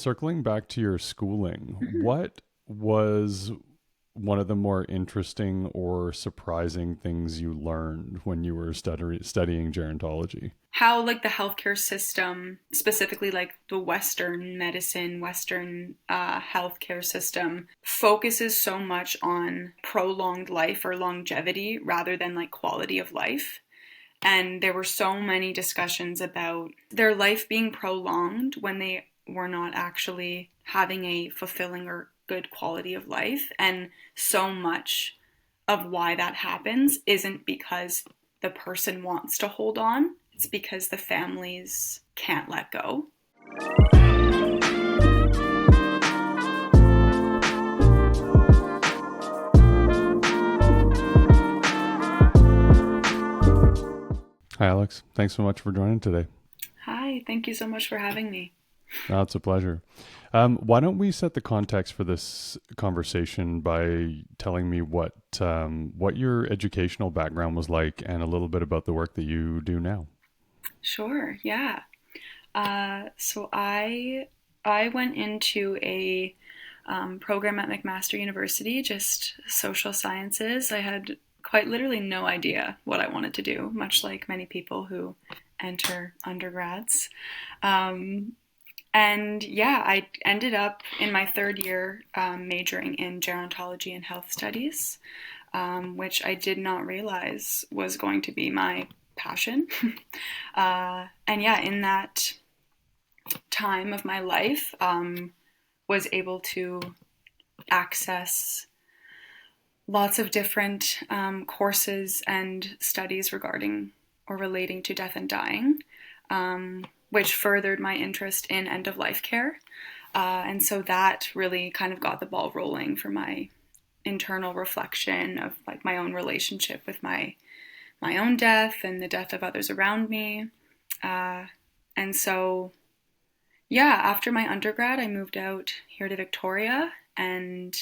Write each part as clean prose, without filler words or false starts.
Circling back to your schooling, Mhm. what was one of the more interesting or surprising things you learned when you were studying gerontology? How like the healthcare system, specifically like the Western medicine, Western healthcare system, focuses so much on prolonged life or longevity rather than like quality of life. And there were so many discussions about their life being prolonged when they were not actually having a fulfilling or good quality of life. And so much of why that happens isn't because the person wants to hold on, it's because the families can't let go. Hi, Alex. Thanks so much for joining today. Hi, thank you so much for having me. It's a pleasure. Why don't we set the context for this conversation by telling me what your educational background was like and a little bit about the work that you do now? Sure, yeah. So I went into a program at McMaster University, just social sciences. I had quite literally no idea what I wanted to do, much like many people who enter undergrads. Um, and yeah, I ended up in my third year majoring in gerontology and health studies, which I did not realize was going to be my passion. And yeah, in that time of my life, was able to access lots of different courses and studies regarding or relating to death and dying, which furthered my interest in end of life care. And so that really kind of got the ball rolling for my internal reflection of like my own relationship with my own death and the death of others around me. Uh, and so yeah, after my undergrad, I moved out here to Victoria and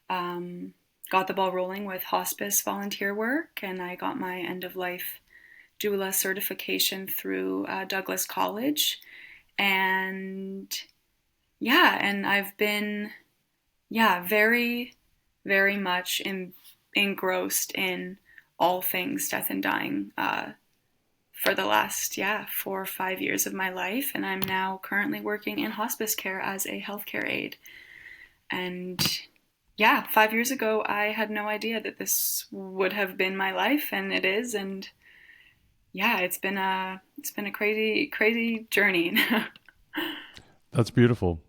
um, got the ball rolling with hospice volunteer work. And I got my end of life doula certification through Douglas College. And yeah, and I've been, yeah, very, very much engrossed in all things death and dying for the last, yeah, 4 or 5 years of my life. And I'm now currently working in hospice care as a healthcare aide. And yeah, 5 years ago, I had no idea that this would have been my life, and it is. And yeah, it's been a crazy, crazy journey. That's beautiful.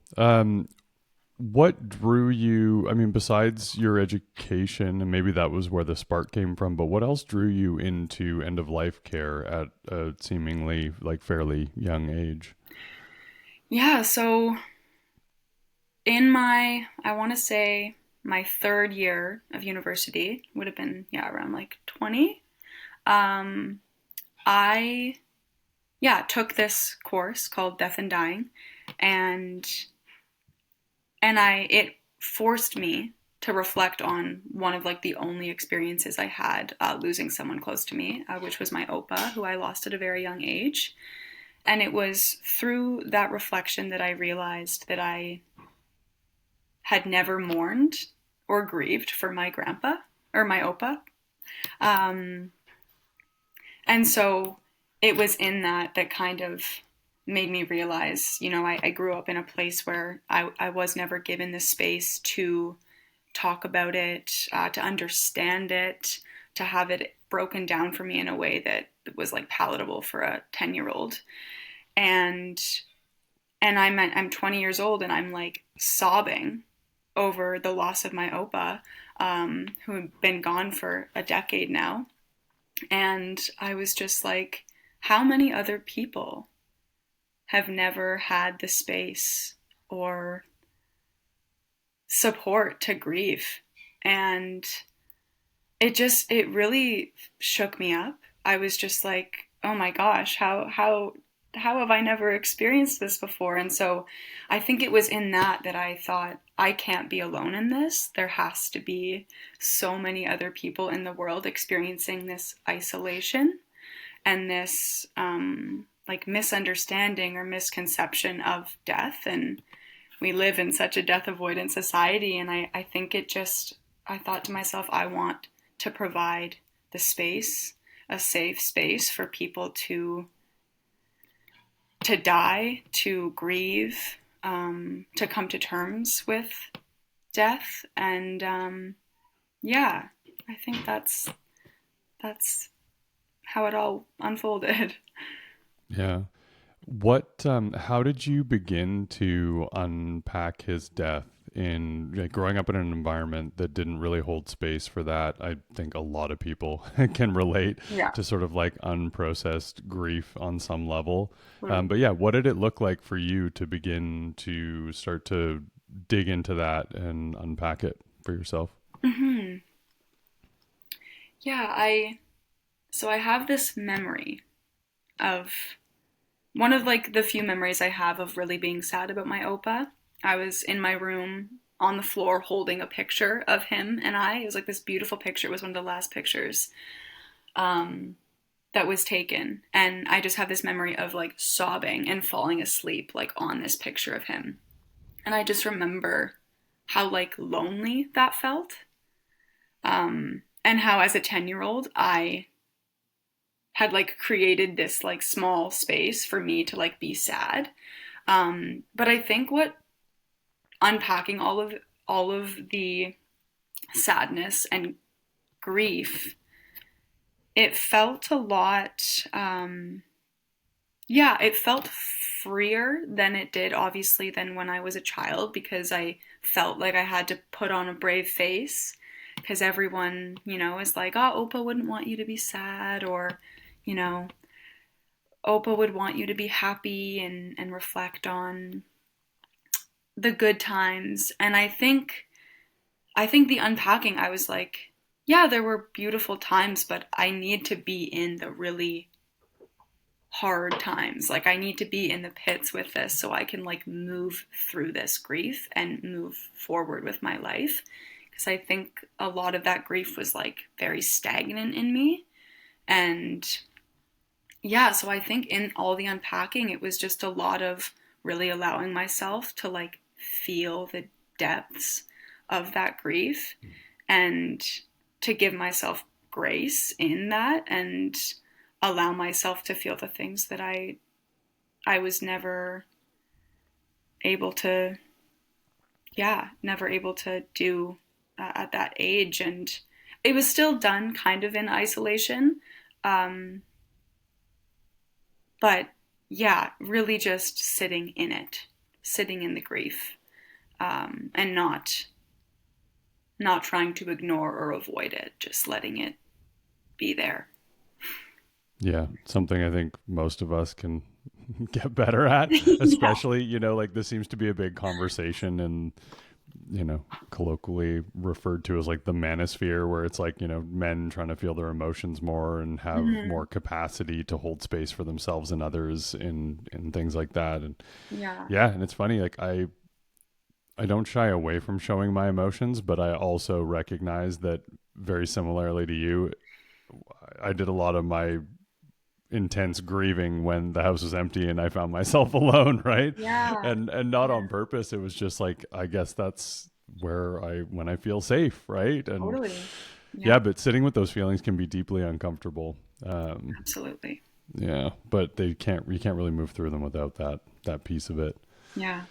What drew you? I mean, besides your education, and maybe that was where the spark came from, but what else drew you into end of life care at a seemingly like fairly young age? Yeah, so in my, I want to say my third year of university would have been, yeah, around like 20. Um, I yeah, took this course called Death and Dying, and I it forced me to reflect on one of like the only experiences I had losing someone close to me, which was my Opa, who I lost at a very young age. And it was through that reflection that I realized that I had never mourned or grieved for my grandpa or my Opa. Um, And so it was in that kind of made me realize, I grew up in a place where I was never given the space to talk about it, to understand it, to have it broken down for me in a way that was like palatable for a 10-year-old. And I'm 20 years old and I'm like sobbing over the loss of my Opa, who had been gone for a decade now. And I was just like, how many other people have never had the space or support to grieve? And it really shook me up. I was just like, oh my gosh, how have I never experienced this before? And so I think it was in that I thought, I can't be alone in this. There has to be so many other people in the world experiencing this isolation and this like misunderstanding or misconception of death. And we live in such a death avoidant society. And I think it just, I thought to myself, I want to provide the space, a safe space for people to die, to grieve, to come to terms with death. And yeah, I think that's how it all unfolded. Yeah. What how did you begin to unpack his death in like, growing up in an environment that didn't really hold space for that? I think a lot of people can relate Yeah. to sort of like unprocessed grief on some level. Right. But yeah, what did it look like for you to begin to start to dig into that and unpack it for yourself? Hmm. Yeah, I have this memory of one of like the few memories I have of really being sad about my Opa. I was in my room on the floor holding a picture of him and I. It was like this beautiful picture. It was one of the last pictures um, that was taken. And I just have this memory of like sobbing and falling asleep like on this picture of him. And I just remember how like lonely that felt. And how as a 10-year-old I had like created this like small space for me to like be sad. But I think what unpacking all of the sadness and grief, it felt a lot. Yeah, it felt freer than it did obviously than when I was a child because I felt like I had to put on a brave face because everyone, is like, oh, Opa wouldn't want you to be sad, or, you know, Opa would want you to be happy and reflect on the good times. And I think the unpacking, I was like, yeah, there were beautiful times, but I need to be in the really hard times. Like I need to be in the pits with this so I can like move through this grief and move forward with my life. Because I think a lot of that grief was like very stagnant in me. And yeah, so I think in all the unpacking, it was just a lot of really allowing myself to like feel the depths of that grief and to give myself grace in that and allow myself to feel the things that I was never able to, yeah, never able to do at that age. And it was still done kind of in isolation. Um, but yeah, really just sitting in it, sitting in the grief, and not trying to ignore or avoid it, just letting it be there. Yeah, something I think most of us can get better at, Yeah. especially, like this seems to be a big conversation and, colloquially referred to as like the manosphere, where it's like, men trying to feel their emotions more and have Hmm. more capacity to hold space for themselves and others in things like that. And Yeah. yeah, and it's funny, like I don't shy away from showing my emotions, but I also recognize that very similarly to you, I did a lot of my intense grieving when the house was empty and I found myself alone, right? Yeah. And not Yeah. on purpose. It was just like I guess that's where when I feel safe, right? And Totally. yeah, Yeah. but sitting with those feelings can be deeply uncomfortable. Um, Absolutely. yeah, but you can't really move through them without that piece of it. Yeah.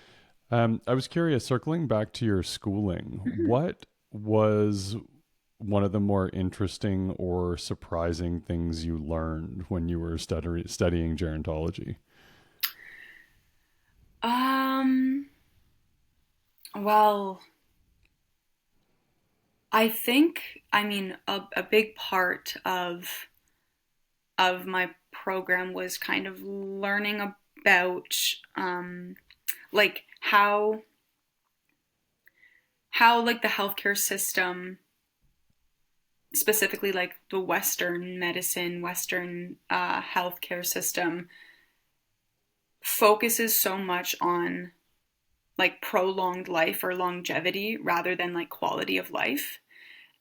I was curious, circling back to your schooling, Mhm. what was one of the more interesting or surprising things you learned when you were studying gerontology? Um, well, I think, I mean, a big part of my program was kind of learning about like how like the healthcare system, specifically like the Western medicine, Western healthcare system, focuses so much on like prolonged life or longevity rather than like quality of life.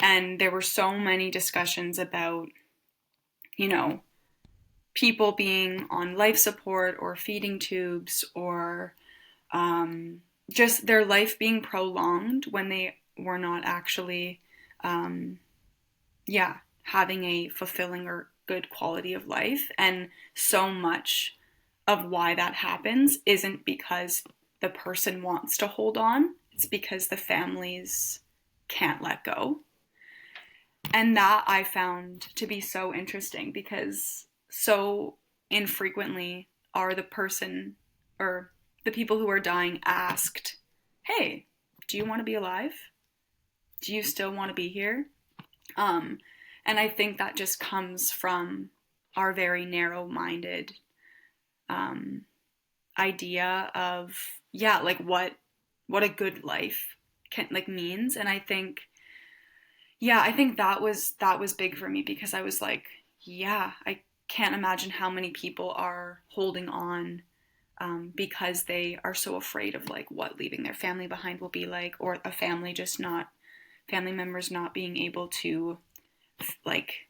And there were so many discussions about, you know, people being on life support or feeding tubes or just their life being prolonged when they were not actually, um, yeah, having a fulfilling or good quality of life. And so much of why that happens isn't because the person wants to hold on, it's because the families can't let go. And that I found to be so interesting because so infrequently are the person or the people who are dying asked, "Hey, do you want to be alive? Do you still want to be here?" Um, and I think that just comes from our very narrow-minded um, idea of, yeah, like what a good life can like means. And I think, yeah, I think that was big for me because I was like, yeah, I can't imagine how many people are holding on because they are so afraid of like what leaving their family behind will be like, or a family just not family members not being able to like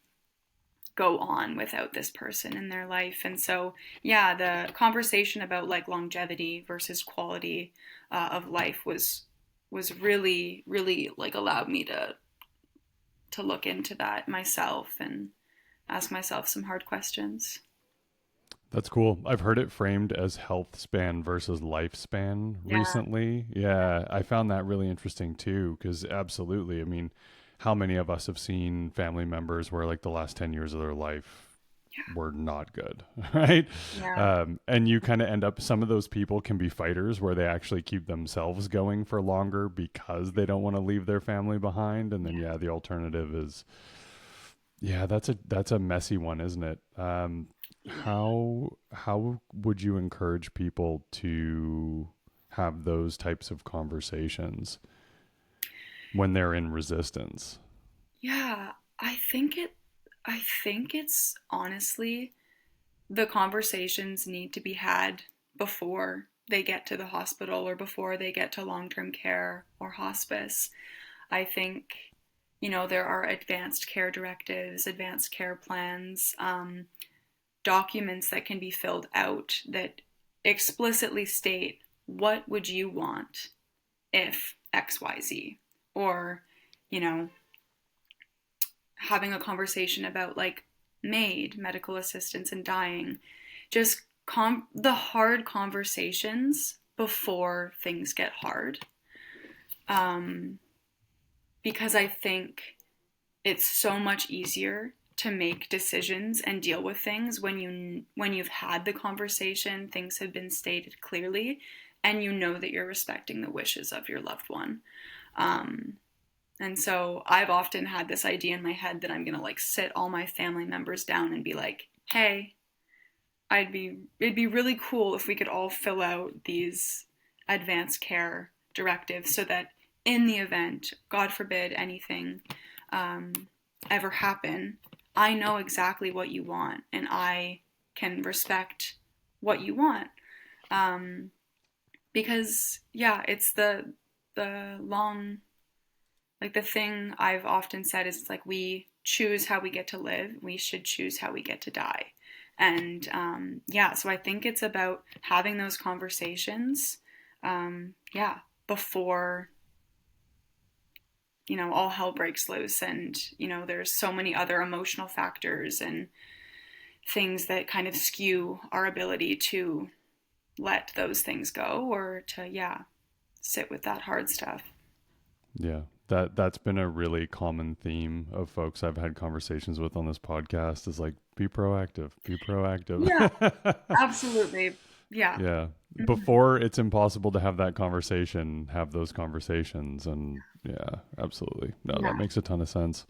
go on without this person in their life. And so, yeah, the conversation about like longevity versus quality of life was really, really like allowed me to look into that myself and ask myself some hard questions. That's cool. I've heard it framed as health span versus lifespan Yeah. recently. Yeah, I found that really interesting too, because absolutely, I mean, how many of us have seen family members where like the last 10 years of their life were not good, right? Yeah. And you kind of end up, some of those people can be fighters where they actually keep themselves going for longer because they don't want to leave their family behind. And then, Yeah. yeah, the alternative is, yeah, that's a messy one, isn't it? Yeah. How would you encourage people to have those types of conversations when they're in resistance? Yeah. I think it's honestly the conversations need to be had before they get to the hospital or before they get to long-term care or hospice. I think, there are advanced care directives, advanced care plans, documents that can be filled out that explicitly state what would you want if XYZ, or, you know, having a conversation about like MAID, medical assistance in dying, just the hard conversations before things get hard. Um, because I think it's so much easier to make decisions and deal with things when you've had the conversation, things have been stated clearly, and you know that you're respecting the wishes of your loved one. Um, and so I've often had this idea in my head that I'm gonna like sit all my family members down and be like, "Hey, it'd be really cool if we could all fill out these advanced care directives so that in the event, God forbid, anything um, ever happen, I know exactly what you want and I can respect what you want." Um, because yeah, it's the long like the thing I've often said is like we choose how we get to live. We should choose how we get to die. And yeah, so I think it's about having those conversations, yeah, before all hell breaks loose, and there's so many other emotional factors and things that kind of skew our ability to let those things go or to yeah sit with that hard stuff. Yeah. That's been a really common theme of folks I've had conversations with on this podcast is like be proactive, be proactive. Yeah, absolutely. Yeah. Yeah. Mhm. Before it's impossible to have that conversation, have those conversations. And yeah, absolutely. No, that Yeah. makes a ton of sense.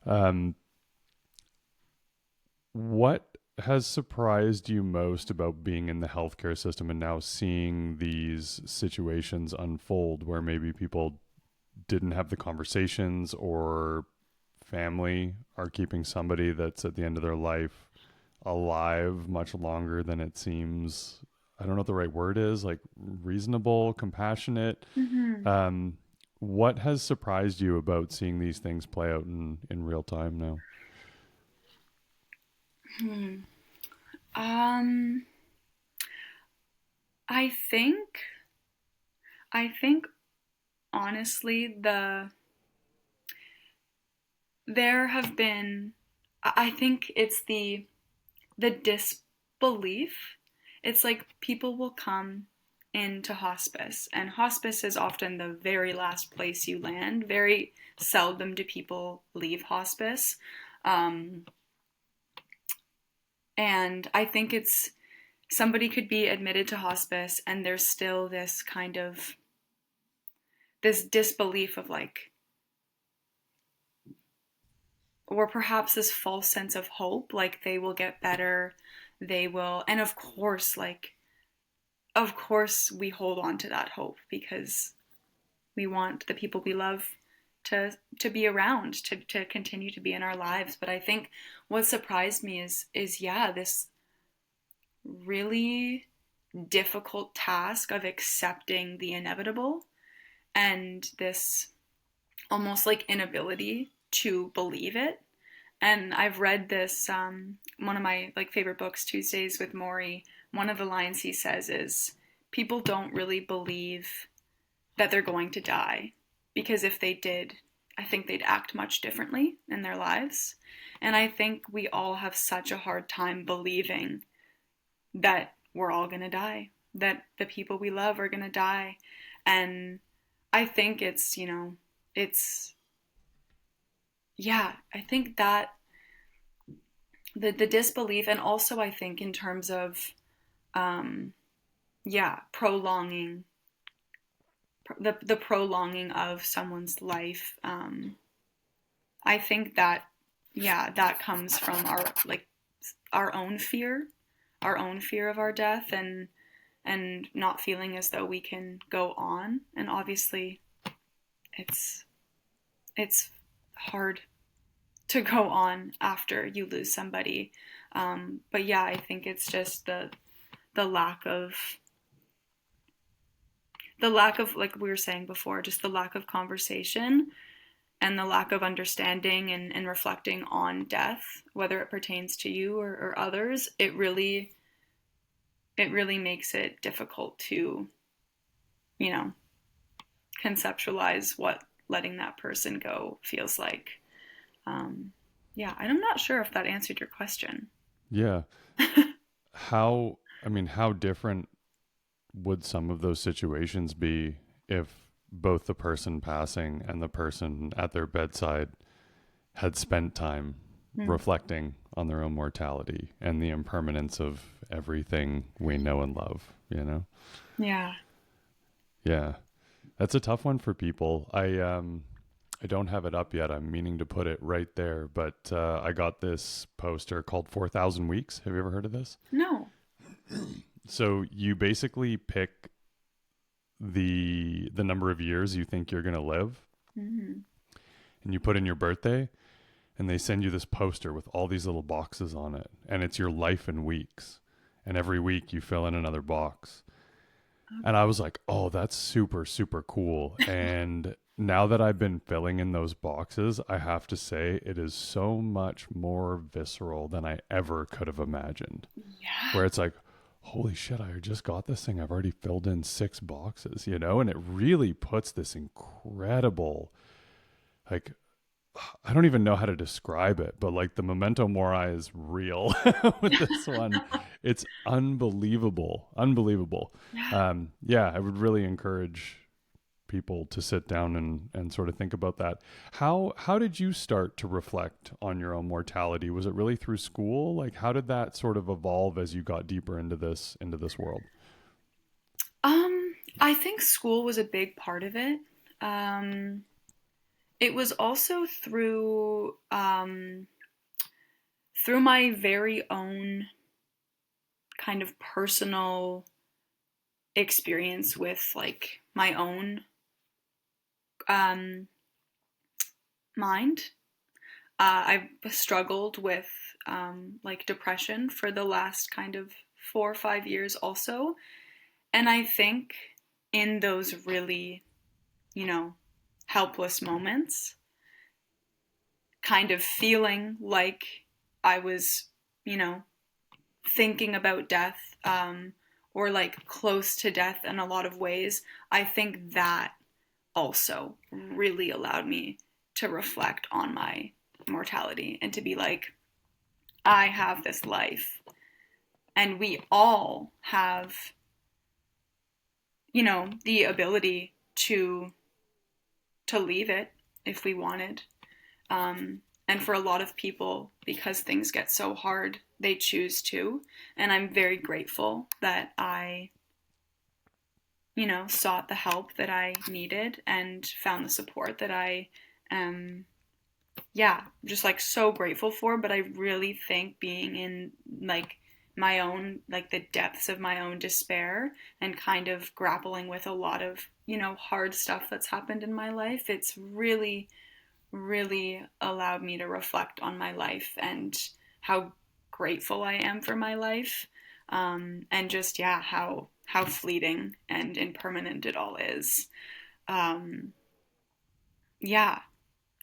Um, what has surprised you most about being in the healthcare system and now seeing these situations unfold where maybe people didn't have the conversations or family are keeping somebody that's at the end of their life alive much longer than it seems? I don't know what the right word is, like reasonable, compassionate. Hmm. Um, what has surprised you about seeing these things play out in real time now? Hmm. Um, I think I think honestly there have been, I think it's the disbelief. It's like people will come into hospice, and hospice is often the very last place you land. Very seldom do people leave hospice. Um, and I think it's somebody could be admitted to hospice, and there's still this kind of this disbelief of like, or perhaps this false sense of hope, like they will get better, they will, and of course we hold on to that hope because we want the people we love to be around, to continue to be in our lives. But I think what surprised me is yeah, this really difficult task of accepting the inevitable, and this almost like inability to believe it. And I've read this, one of my like favorite books, Tuesdays with Maury. One of the lines he says is, people don't really believe that they're going to die, because if they did, I think they'd act much differently in their lives. And I think we all have such a hard time believing that we're all going to die, that the people we love are going to die. And I think it's, it's, yeah, I think that the disbelief, and also I think in terms of, yeah, prolonging the prolonging of someone's life. I think that, yeah, that comes from our own fear, our own fear of our death, and not feeling as though we can go on. And obviously, it's it's hard to go on after you lose somebody. But yeah, I think it's just the lack of like we were saying before, just the lack of conversation and the lack of understanding and reflecting on death, whether it pertains to you or others. It really makes it difficult to, you know, conceptualize what letting that person go feels like. Um, yeah, I'm not sure if that answered your question. Yeah. How different would some of those situations be if both the person passing and the person at their bedside had spent time Hmm. reflecting on their own mortality and the impermanence of everything we know and love, you know? Yeah. Yeah. That's a tough one for people. I don't have it up yet. I'm meaning to put it right there, but I got this poster called 4,000 Weeks. Have you ever heard of this? No. So you basically pick the number of years you think you're going to live, Hmm. and you put in your birthday, and they send you this poster with all these little boxes on it, and it's your life in weeks. And every week you fill in another box. And I was like, "Oh, that's super super cool." And now that I've been filling in those boxes, I have to say it is so much more visceral than I ever could have imagined. Yeah. Where it's like, holy shit, I just got this thing. I've already filled in 6 boxes, you know? And it really puts this incredible, like, I don't even know how to describe it, but like the memento mori is real with this one. It's unbelievable. Unbelievable. Yeah. Yeah, I would really encourage people to sit down and sort of think about that. How did you start to reflect on your own mortality? Was it really through school? Like how did that sort of evolve as you got deeper into this world? I think school was a big part of it. Um, it was also through my very own kind of personal experience with like my own um, mind. I've struggled with like depression for the last kind of 4 or 5 years also. And I think in those really, you know, helpless moments, kind of feeling like I was, you know, thinking about death, or like close to death in a lot of ways, I think that also really allowed me to reflect on my mortality and to be like, I have this life and we all have, you know, the ability to leave it if we wanted. And for a lot of people, because things get so hard, they choose to. And I'm very grateful that I, you know, sought the help that I needed and found the support that I am, yeah, just like so grateful for. But I really think being in like my own, like the depths of my own despair and kind of grappling with a lot of, you know, hard stuff that's happened in my life, it's really allowed me to reflect on my life and how grateful I am for my life. And just, yeah, how fleeting and impermanent it all is. Um, yeah.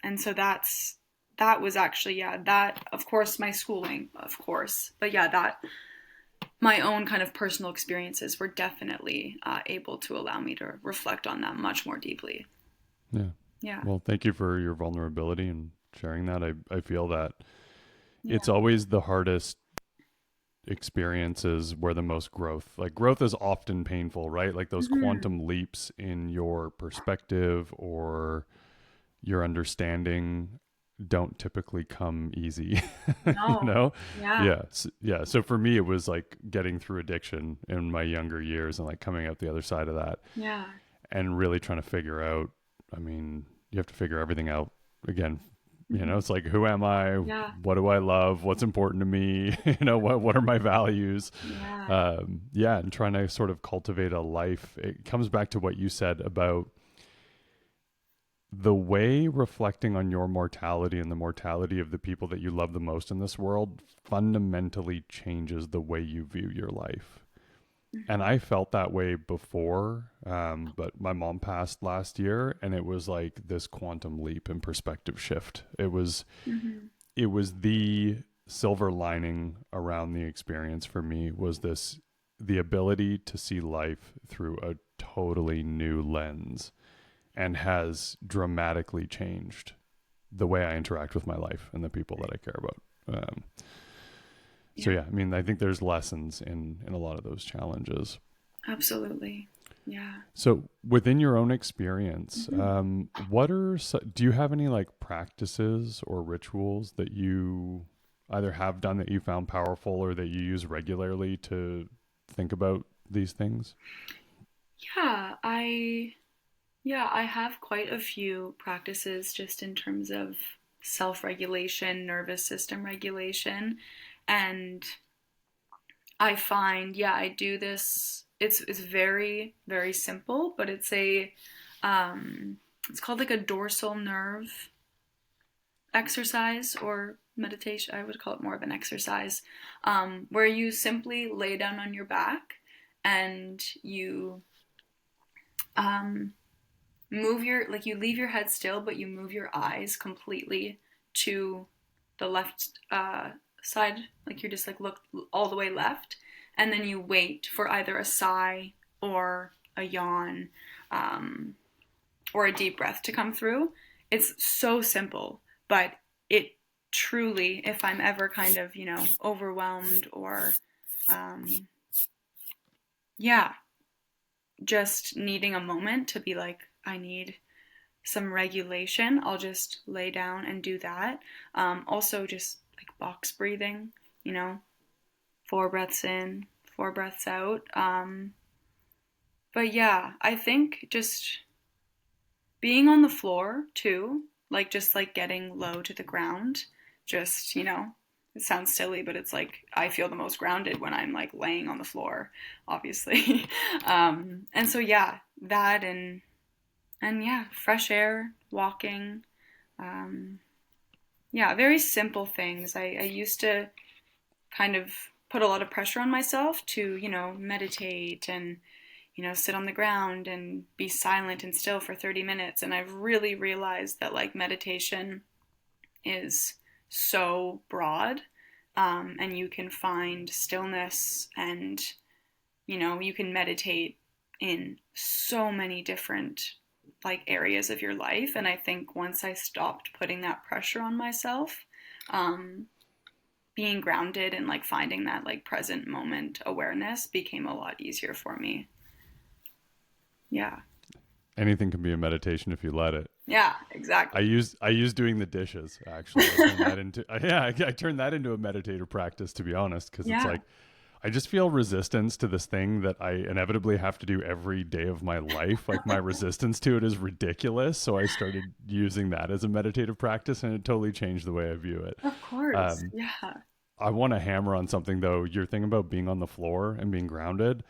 And so that was actually, yeah, that, of course, my schooling, of course. But yeah, that, my own kind of personal experiences were definitely able to allow me to reflect on that much more deeply. Yeah. Yeah. Well, thank you for your vulnerability and sharing that. I feel that it's Yeah. always the hardest experiences where the most growth, like growth is often painful, right? Like those Mm-hmm. quantum leaps in your perspective or your understanding don't typically come easy. You No. know? Yeah. Yeah. Yeah. So for me, it was like getting through addiction in my younger years and like coming out the other side of that Yeah. and really trying to figure out, I mean, you have to figure everything out again. You know, Mm-hmm. it's like, who am I? Yeah. What do I love? What's important to me? You know, what are my values? Yeah. Yeah. And trying to sort of cultivate a life. It comes back to what you said about the way reflecting on your mortality and the mortality of the people that you love the most in this world fundamentally changes the way you view your life. And Mm-hmm. I felt that way before, but my mom passed last year, and it was like this quantum leap and perspective shift. Mm-hmm. It was the silver lining around the experience for me was this the ability to see life through a totally new lens and has dramatically changed the way I interact with my life and the people that I care about. So Yeah. yeah, I mean, I think there's lessons in a lot of those challenges. Absolutely. Yeah. So within your own experience, Mm-hmm. do you have any like practices or rituals that you either have done that you found powerful or that you use regularly to think about these things? Yeah, I have quite a few practices just in terms of self-regulation, nervous system regulation, and I find, yeah, I do this. It's very very simple, but it's called like a dorsal nerve exercise or meditation. I would call it more of an exercise, where you simply lay down on your back and you um, move your, like, you leave your head still, but you move your eyes completely to the left side, like you're just like look all the way left, and then you wait for either a sigh or a yawn, um, or a deep breath to come through. It's so simple, but it truly, if I'm ever kind of, you know, overwhelmed or, um, yeah, just needing a moment to be like, I need some regulation, I'll just lay down and do that. Also, just like box breathing, you know, 4 breaths in, 4 breaths out. But yeah, I think just being on the floor too, like just like getting low to the ground, just, you know, it sounds silly, but it's like I feel the most grounded when I'm like laying on the floor, obviously. And so yeah, that and yeah, fresh air, walking, um, yeah, very simple things. I used to kind of put a lot of pressure on myself to, you know, meditate and, you know, sit on the ground and be silent and still for 30 minutes. And I've really realized that like meditation is so broad, and you can find stillness and you know, you can meditate in so many different like areas of your life. And I think once I stopped putting that pressure on myself, um, being grounded and like finding that like present moment awareness became a lot easier for me. Yeah. Anything can be a meditation if you let it. Yeah, I exactly. use doing the dishes actually. I turn that into yeah, I turn that into a meditative practice, to be honest, because it's Yeah. like I just feel resistance to this thing that I inevitably have to do every day of my life. Like my resistance to it is ridiculous, so I started using that as a meditative practice, and it totally changed the way I view it. Of course. Um, Yeah. I want to hammer on something though. Your thing about being on the floor and being grounded.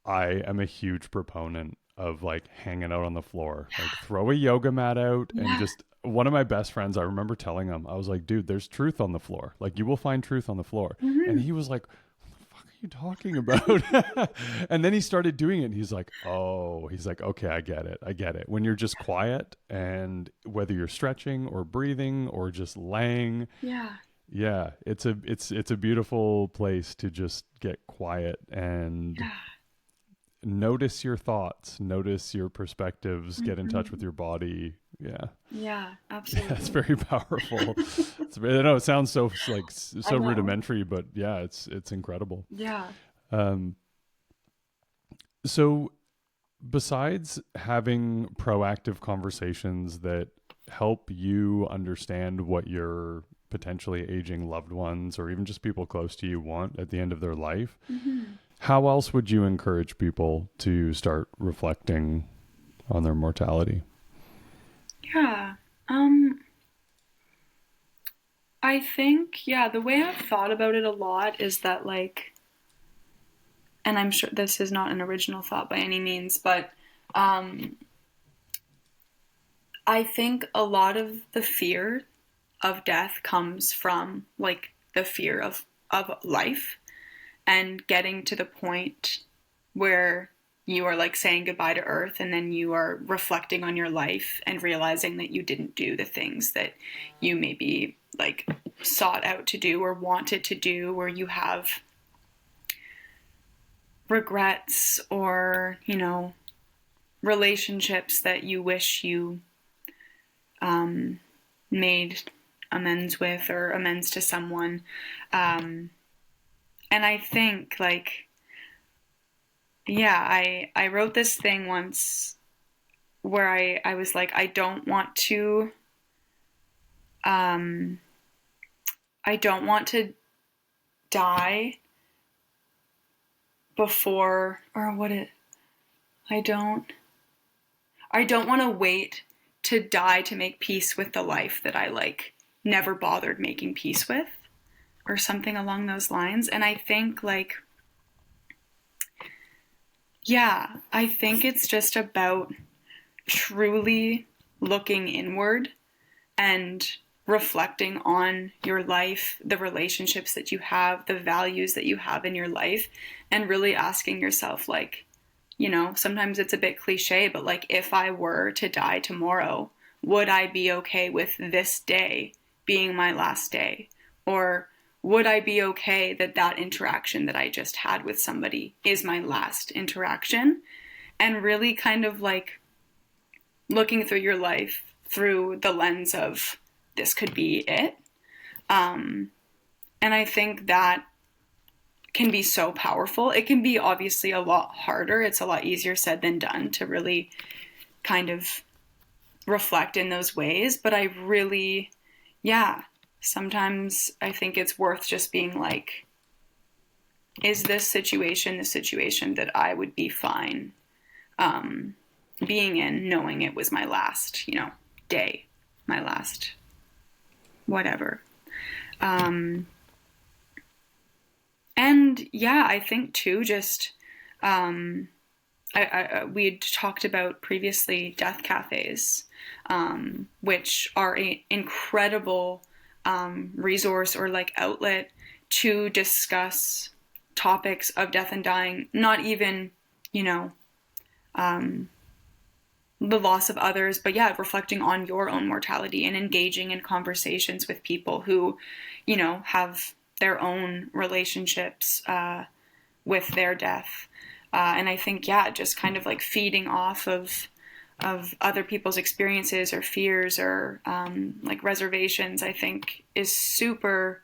I am a huge proponent of like hanging out on the floor. Like throw a yoga mat out and Yeah. just one of my best friends, I remember telling him, I was like, dude, there's truth on the floor. Like you will find truth on the floor. And Mm-hmm. he was like, what the fuck are you talking about? And then he started doing it and he's like, oh, he's like, okay, I get it. I get it. When you're just quiet and whether you're stretching or breathing or just laying, Yeah. yeah, it's a beautiful place to just get quiet and Yeah. notice your thoughts, notice your perspectives, get in touch with Mm-hmm. your body. Yeah. Yeah, Yeah, it's absolutely. very powerful. I know it sounds so like I so know. rudimentary, but yeah, it's incredible. Yeah. Um, so besides having proactive conversations that help you understand what your potentially aging loved ones or even just people close to you want at the end of their life, Mm-hmm. how else would you encourage people to start reflecting on their mortality? Yeah. Um, I think, yeah, the way I've thought about it a lot is that, like, and I'm sure this is not an original thought by any means, but um, I think a lot of the fear of death comes from, like, the fear of life and getting to the point where you are like saying goodbye to earth and then you are reflecting on your life and realizing that you didn't do the things that you maybe like sought out to do or wanted to do, or you have regrets or, you know, relationships that you wish you made amends with or amends to someone. um, and I think like, yeah, I wrote this thing once where I was like, um I don't want to die before, or what it I don't want to wait to die to make peace with the life that I like never bothered making peace with, or something along those lines. And I think like, yeah, I think it's just about truly looking inward and reflecting on your life, the relationships that you have, the values that you have in your life, and really asking yourself, like, you know, sometimes it's a bit cliche, but like, if I were to die tomorrow, would I be okay with this day being my last day? Or would I be okay that that interaction that I just had with somebody is my last interaction? And really kind of like looking through your life through the lens of this could be it. Um, and I think that can be so powerful. It can be obviously a lot harder. It's a lot easier said than done to really kind of reflect in those ways. But I really, yeah, sometimes I think it's worth just being like, is this situation the situation that I would be fine being in, knowing it was my last, you know, day, my last whatever. Um, and yeah, I think too, just we had talked about previously death cafes, which are an incredible resource or like outlet to discuss topics of death and dying, not even, you know, the loss of others, but yeah, reflecting on your own mortality and engaging in conversations with people who, you know, have their own relationships with their death. And I think, yeah, just kind of like feeding off of other people's experiences or fears or like reservations, I think is super,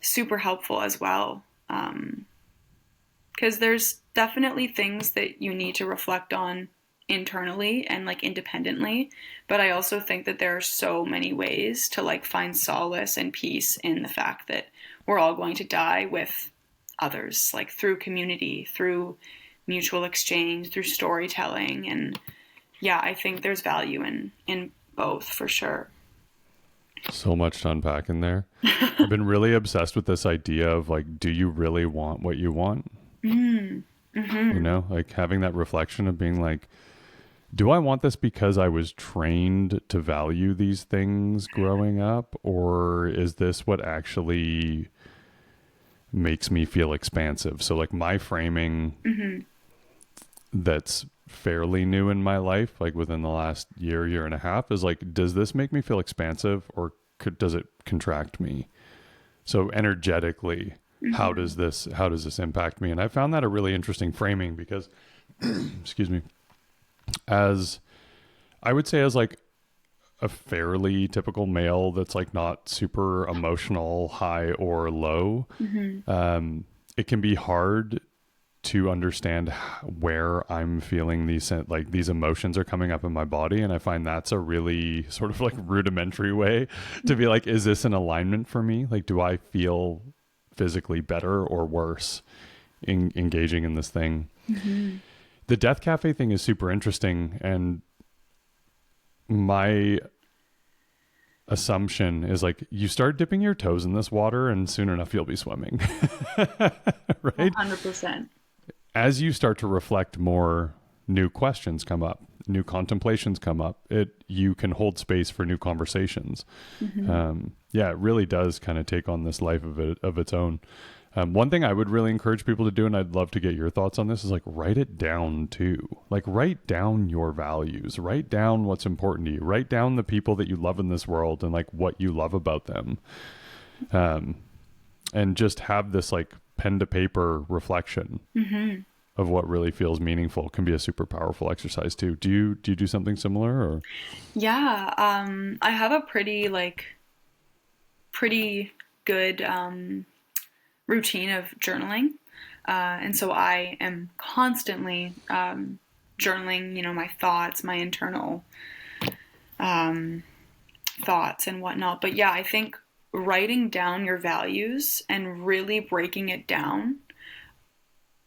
super helpful as well. Because there's definitely things that you need to reflect on internally and like independently, but I also think that there are so many ways to like find solace and peace in the fact that we're all going to die with others, like through community, through mutual exchange, through storytelling. And yeah, I think there's value in both for sure. So much to unpack in there. I've been really obsessed with this idea of like, do you really want what you want? Mm. You Mm-hmm. know, like having that reflection of being like, do I want this because I was trained to value these things growing up? Or is this what actually makes me feel expansive? So, like, my framing Mm-hmm. that's fairly new in my life, like within the last year and a half, is like, does this make me feel expansive or does it contract me? So, energetically, Mm-hmm. how does this impact me? And I found that a really interesting framing because, excuse me, as I would say, as like a fairly typical male that's like not super emotional, high or low, Mm-hmm. it can be hard to understand where I'm feeling these emotions are coming up in my body. And I find that's a really sort of like rudimentary way to be like, is this an alignment for me? Like, do I feel physically better or worse in engaging in this thing? Mm-hmm. The Death Cafe thing is super interesting. And my assumption is like, you start dipping your toes in this water and soon enough you'll be swimming. Right? 100%. As you start to reflect more, new questions come up, new contemplations come up. You can hold space for new conversations. Mm-hmm. Yeah, it really does kind of take on this life of its own. One thing I would really encourage people to do, and I'd love to get your thoughts on this, is like write it down too. Like write down your values, write down what's important to you, write down the people that you love in this world and like what you love about them. And just have this like pen to paper reflection Mm-hmm. of what really feels meaningful. Can be a super powerful exercise too. Do you do something similar or? Yeah, I have a pretty good routine of journaling. And so I am constantly journaling, you know, my thoughts, my internal um, thoughts and whatnot. But yeah, I think writing down your values and really breaking it down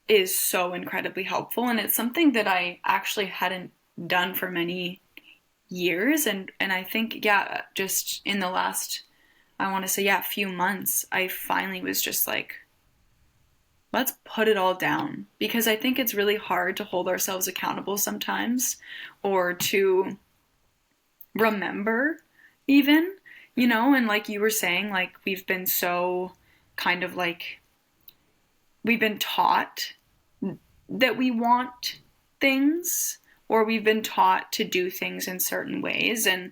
is so incredibly helpful. And it's something that I actually hadn't done for many years. And I think, yeah, just in the last, I want to say, yeah, few months, I finally was just like, let's put it all down, because I think it's really hard to hold ourselves accountable sometimes, or to remember even, you know. And like you were saying, like we've been so kind of like, we've been taught that we want things, or we've been taught to do things in certain ways. And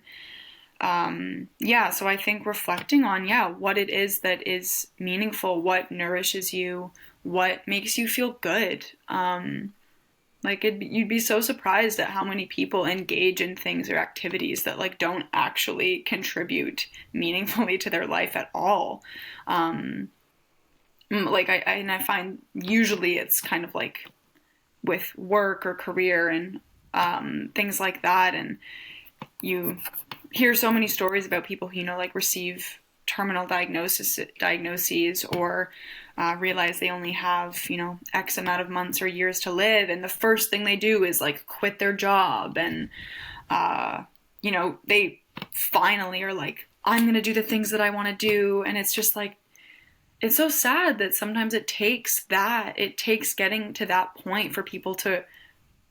yeah, so I think reflecting on, yeah, what it is that is meaningful, what nourishes you, what makes you feel good. Like you'd be so surprised at how many people engage in things or activities that like don't actually contribute meaningfully to their life at all. Um, and I find usually it's kind of like with work or career and things like that. And you hear so many stories about people who, you know, like receive terminal diagnoses, or realize they only have, you know, X amount of months or years to live, and the first thing they do is like quit their job, and you know, they finally are like, I'm gonna do the things that I want to do. And it's just like, it's so sad that sometimes it takes getting to that point for people to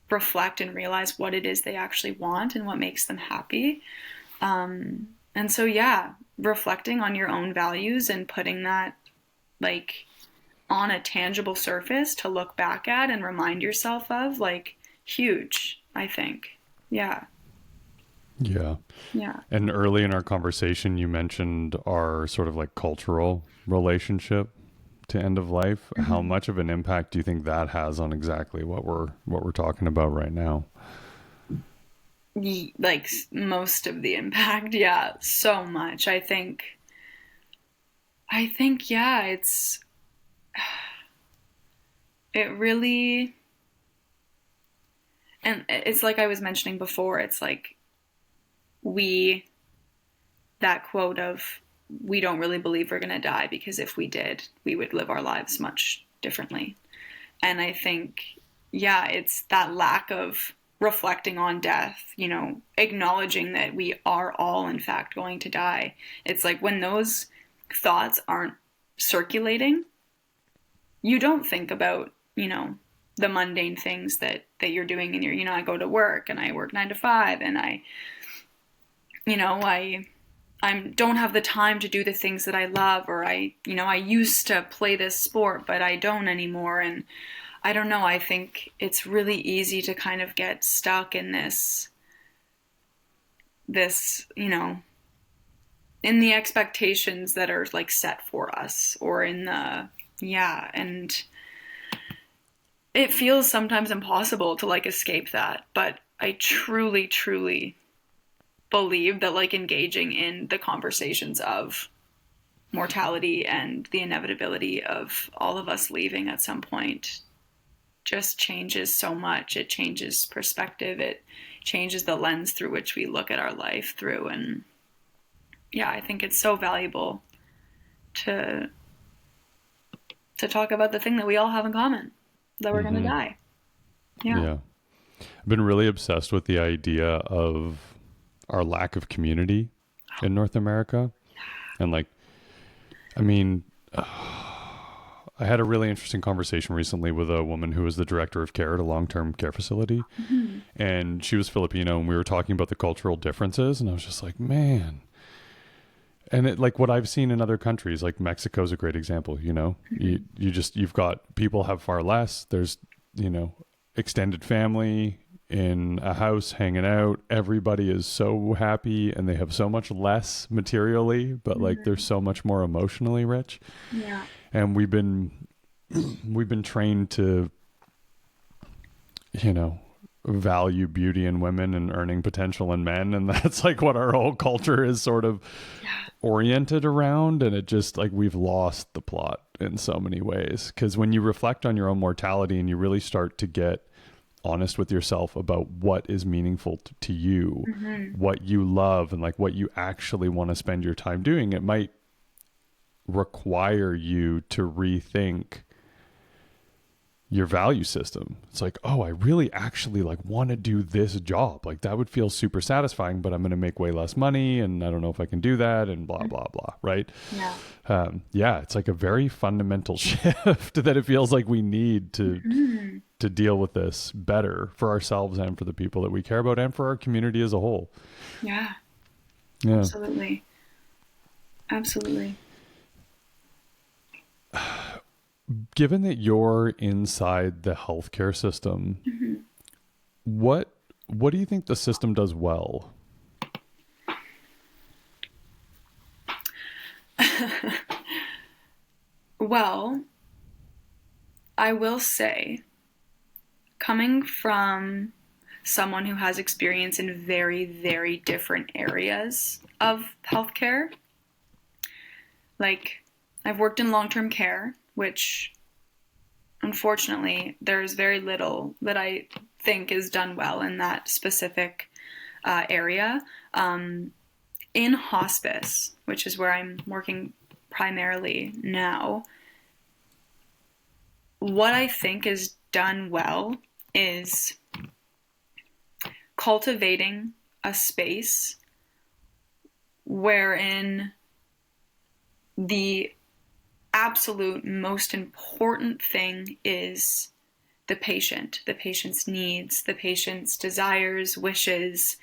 reflect and realize what it is they actually want and what makes them happy. And so, yeah, reflecting on your own values and putting that like on a tangible surface to look back at and remind yourself of, like, huge, I think. Yeah. Yeah. Yeah. And early in our conversation, you mentioned our sort of like cultural relationship to end of life. How Mm-hmm. much of an impact do you think that has on exactly what we're talking about right now? Like most of the impact, yeah, so much. I think, yeah, it really, and it's like I was mentioning before, it's like we, that quote of, we don't really believe we're going to die because if we did, we would live our lives much differently. And I think, yeah, it's that lack of reflecting on death, acknowledging that we are all, in fact, going to die. It's like when those thoughts aren't circulating, you don't think about, the mundane things that you're doing in your, I go to work and I work 9 to 5 and I don't have the time to do the things that I love, or I used to play this sport, but I don't anymore. And I don't know, I think it's really easy to kind of get stuck in this, in the expectations that are like set for us, or in the, yeah, and it feels sometimes impossible to like escape that. But I truly, truly believe that like engaging in the conversations of mortality and the inevitability of all of us leaving at some point just changes so much. It changes perspective. It changes the lens through which we look at our life through. And yeah, I think it's so valuable to talk about the thing that we all have in common, that we're going to Mm-hmm. die. Yeah. Yeah. I've been really obsessed with the idea of our lack of community in North America. And like, I mean, I had a really interesting conversation recently with a woman who was the director of care at a long-term care facility. Mm-hmm. And she was Filipino, and we were talking about the cultural differences. And I was just like, man. And it, like what I've seen in other countries, like Mexico's a great example, Mm-hmm. you've got people have far less. There's, extended family in a house hanging out. Everybody is so happy and they have so much less materially, but like they're Mm-hmm. so much more emotionally rich. Yeah. And we've been trained to, you know, value beauty in women and earning potential in men, and that's like what our whole culture is sort of Yeah. oriented around. And it just like we've lost the plot in so many ways, because when you reflect on your own mortality and you really start to get honest with yourself about what is meaningful to you, Mm-hmm. what you love, and like what you actually want to spend your time doing, it might require you to rethink your value system. It's like, oh, I really actually like want to do this job. Like that would feel super satisfying, but I'm going to make way less money and I don't know if I can do that and blah, blah, blah. Right. Yeah. Yeah. It's like a very fundamental shift that it feels like we need Mm-hmm. to deal with this better for ourselves and for the people that we care about and for our community as a whole. Yeah. Yeah. Absolutely. Absolutely. Given that you're inside the healthcare system, Mm-hmm. what do you think the system does well? Well, I will say, coming from someone who has experience in very, very different areas of healthcare, like I've worked in long-term care, which unfortunately there's very little that I think is done well in that specific area. In hospice, which is where I'm working primarily now, what I think is done well is cultivating a space wherein the absolute most important thing is the patient, the patient's needs, the patient's desires, wishes.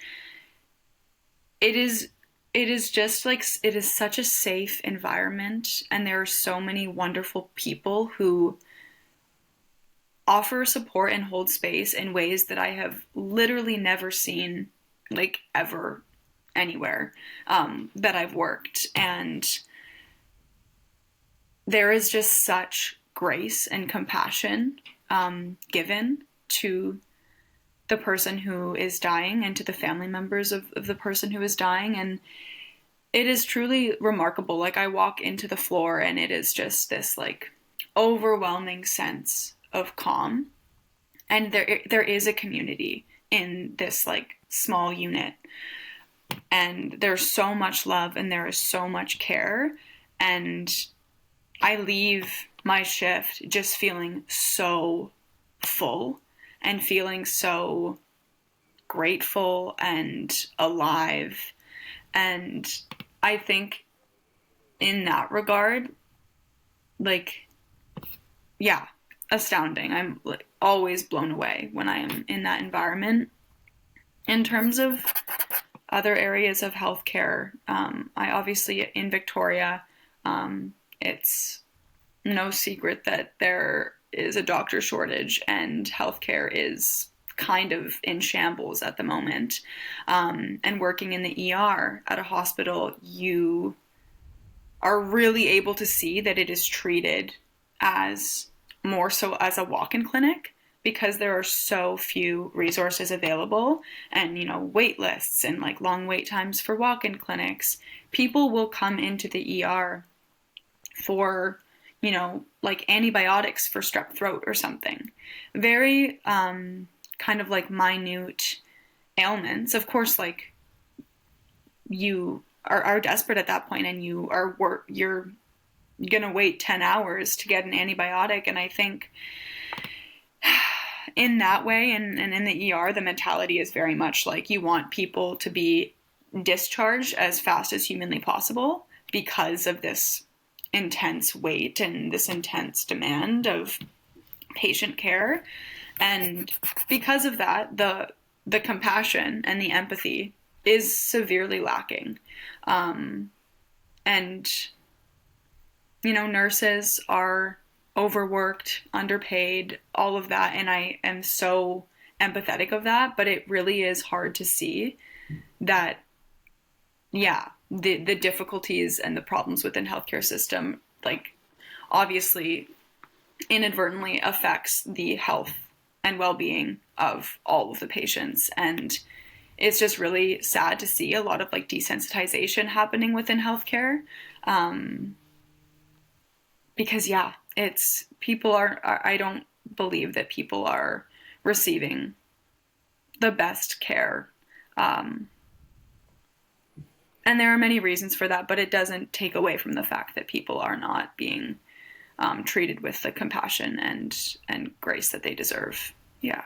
It is just like, it is such a safe environment, and there are so many wonderful people who offer support and hold space in ways that I have literally never seen, like ever, anywhere that I've worked. And there is just such grace and compassion given to the person who is dying and to the family members of the person who is dying. And it is truly remarkable. Like, I walk into the floor and it is just this like overwhelming sense of calm. And there is a community in this like small unit. And there's so much love and there is so much care. And I leave my shift just feeling so full and feeling so grateful and alive. And I think in that regard, like, yeah, astounding. I'm like always blown away when I am in that environment. In terms of other areas of healthcare, I obviously in Victoria, it's no secret that there is a doctor shortage and healthcare is kind of in shambles at the moment. And working in the ER at a hospital, you are really able to see that it is treated as more so as a walk-in clinic because there are so few resources available and, wait lists and like long wait times for walk-in clinics. People will come into the ER for, like antibiotics for strep throat or something. Very kind of like minute ailments. Of course, like you are desperate at that point and you're going to wait 10 hours to get an antibiotic. And I think in that way and in the ER, the mentality is very much like you want people to be discharged as fast as humanly possible because of this intense wait and this intense demand of patient care. And because of that, the compassion and the empathy is severely lacking. And, nurses are overworked, underpaid, all of that. And I am so empathetic of that, but it really is hard to see that, yeah, the difficulties and the problems within healthcare system, like, obviously inadvertently affects the health and well-being of all of the patients. And it's just really sad to see a lot of like desensitization happening within healthcare. Because yeah, I don't believe that people are receiving the best care. And there are many reasons for that, but it doesn't take away from the fact that people are not being treated with the compassion and grace that they deserve. Yeah.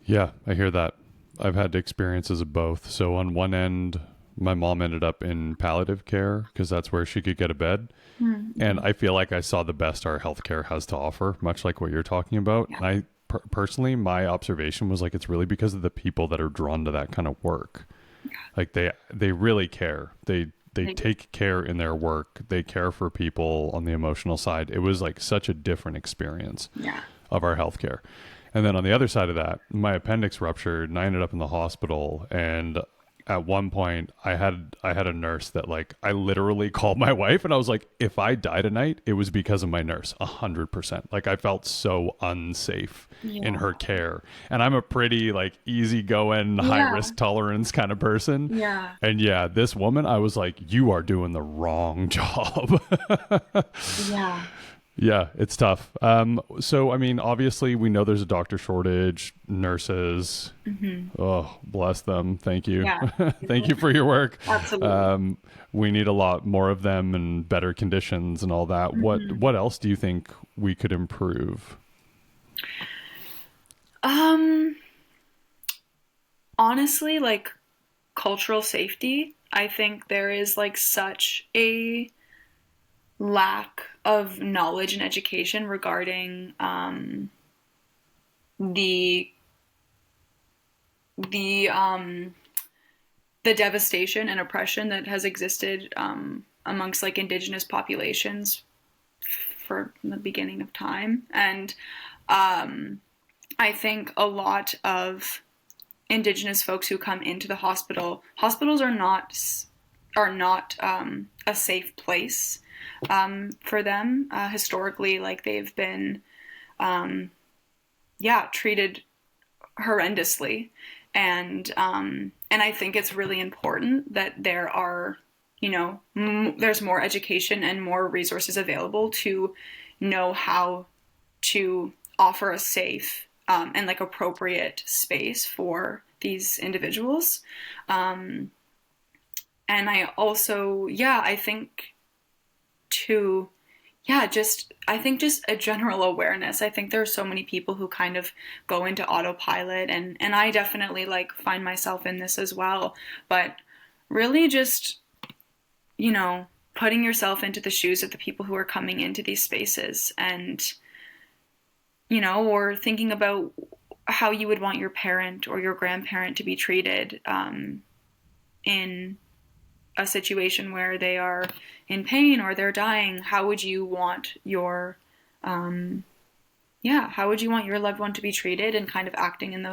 Yeah, I hear that. I've had experiences of both. So on one end, my mom ended up in palliative care because that's where she could get a bed. Mm-hmm. And I feel like I saw the best our healthcare has to offer, much like what you're talking about. Yeah. And I personally, my observation was like, it's really because of the people that are drawn to that kind of work. Yeah. Like they really care. They take care in their work. They care for people on the emotional side. It was like such a different experience of our healthcare. And then on the other side of that, my appendix ruptured and I ended up in the hospital. And at one point I had a nurse that like, I literally called my wife and I was like, if I die tonight, it was because of my nurse, 100%. Like I felt so unsafe in her care. And I'm a pretty like easygoing, high risk tolerance kind of person. Yeah. And this woman, I was like, you are doing the wrong job. Yeah. Yeah, it's tough. So, I mean, obviously we know there's a doctor shortage, nurses. Mm-hmm. Oh, bless them. Thank you. Yeah. Thank you for your work. Absolutely. We need a lot more of them and better conditions and all that. Mm-hmm. What else do you think we could improve? Honestly, like cultural safety, I think there is like such a lack of knowledge and education regarding the devastation and oppression that has existed amongst like indigenous populations for the beginning of time. And I think a lot of indigenous folks who come into the hospitals are not a safe place for them. Historically, like they've been, treated horrendously, and I think it's really important that there are, there's more education and more resources available to know how to offer a safe and like appropriate space for these individuals. And I also, I think to, I think just a general awareness. I think there are so many people who kind of go into autopilot, and I definitely like find myself in this as well. But really just, putting yourself into the shoes of the people who are coming into these spaces, and, or thinking about how you would want your parent or your grandparent to be treated in a situation where they are in pain or they're dying. How would you want your how would you want your loved one to be treated, and kind of acting in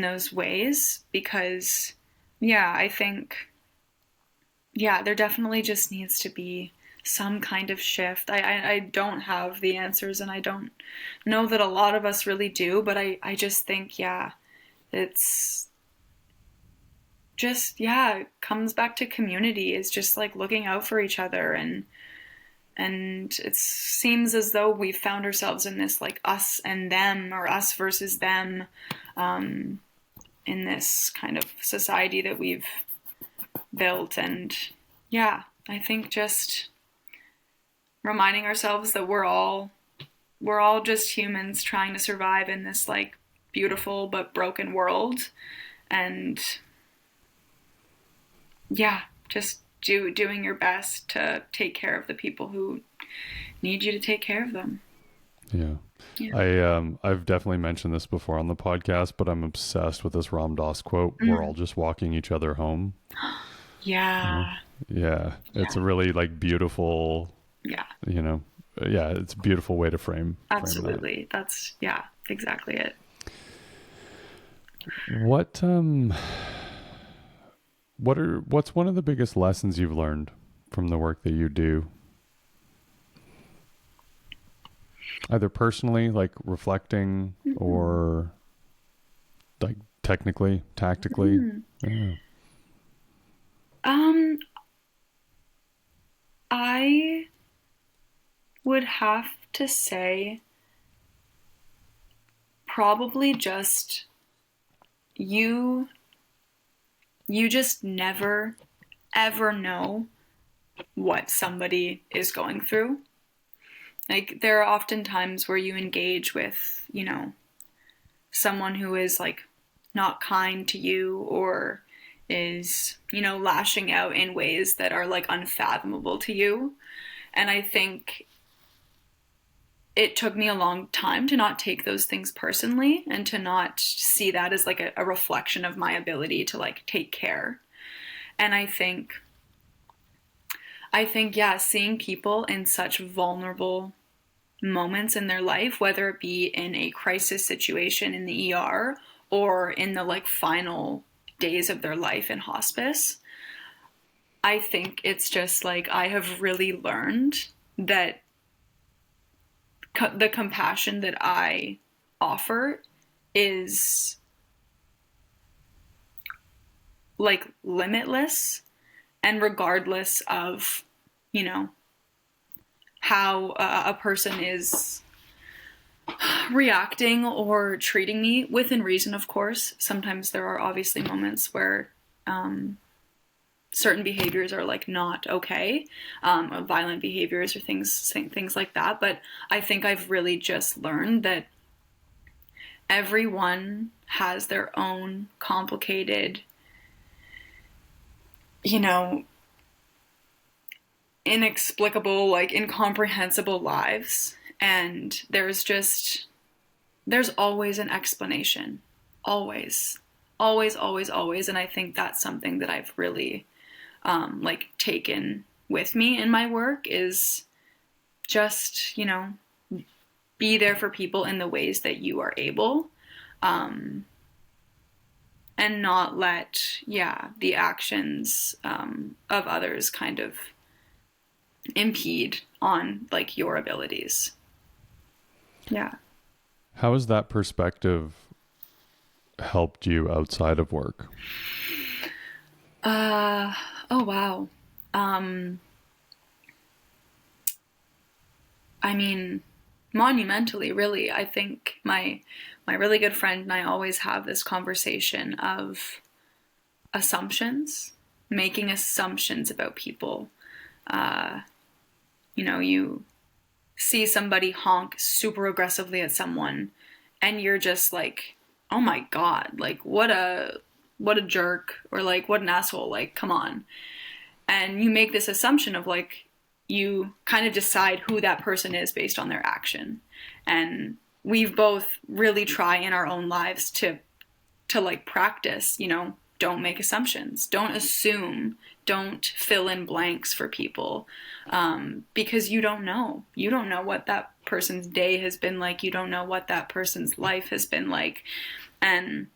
those ways? Because I think there definitely just needs to be some kind of shift. I don't have the answers, and I don't know that a lot of us really do, but I just think it's just it comes back to community. Is just like looking out for each other, and it seems as though we've found ourselves in this like us and them, or us versus them, in this kind of society that we've built. And I think just reminding ourselves that we're all just humans trying to survive in this like beautiful but broken world, and just doing your best to take care of the people who need you to take care of them. Yeah. I've definitely mentioned this before on the podcast, but I'm obsessed with this Ram Dass quote. We're all just walking each other home. Yeah. Yeah. It's a really like beautiful, it's a beautiful way to frame Absolutely. That's exactly it. What's one of the biggest lessons you've learned from the work that you do? Either personally, like reflecting, or like technically, tactically. Yeah. I would have to say probably just you just never ever know what somebody is going through. Like there are often times where you engage with, someone who is like not kind to you, or is, lashing out in ways that are like unfathomable to you. And I think it took me a long time to not take those things personally, and to not see that as like a reflection of my ability to like take care. And I think, seeing people in such vulnerable moments in their life, whether it be in a crisis situation in the ER, or in the like final days of their life in hospice, I think it's just like I have really learned that the compassion that I offer is like limitless, and regardless of, how a person is reacting or treating me, within reason, of course. Sometimes there are obviously moments where certain behaviors are like not okay, or violent behaviors or things like that. But I think I've really just learned that everyone has their own complicated, inexplicable, like incomprehensible lives. And there's always an explanation. Always. Always, always, always. And I think that's something that I've really like taken with me in my work, is just, be there for people in the ways that you are able, and not let, the actions of others kind of impede on like your abilities. Yeah. How has that perspective helped you outside of work? Uh, oh wow. I mean, monumentally, really. I think my really good friend and I always have this conversation of assumptions, making assumptions about people. Uh, you see somebody honk super aggressively at someone, and you're just like, "Oh my god, like what a jerk," or like, "What an asshole," like, come on. And you make this assumption of like, you kind of decide who that person is based on their action. And we've both really try in our own lives to like practice, don't make assumptions, don't assume, don't fill in blanks for people, because you don't know what that person's day has been like, you don't know what that person's life has been like. And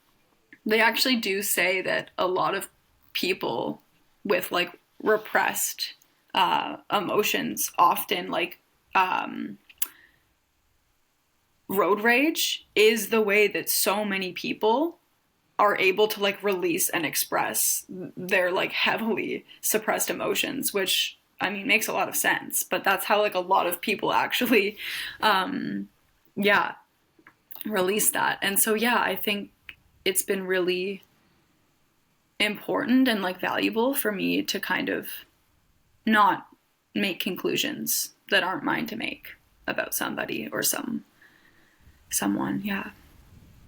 they actually do say that a lot of people with like repressed emotions often like road rage is the way that so many people are able to like release and express their like heavily suppressed emotions, which I mean makes a lot of sense, but that's how like a lot of people actually yeah, release that. And so yeah, I think it's been really important and like valuable for me to kind of not make conclusions that aren't mine to make about somebody or someone. Yeah.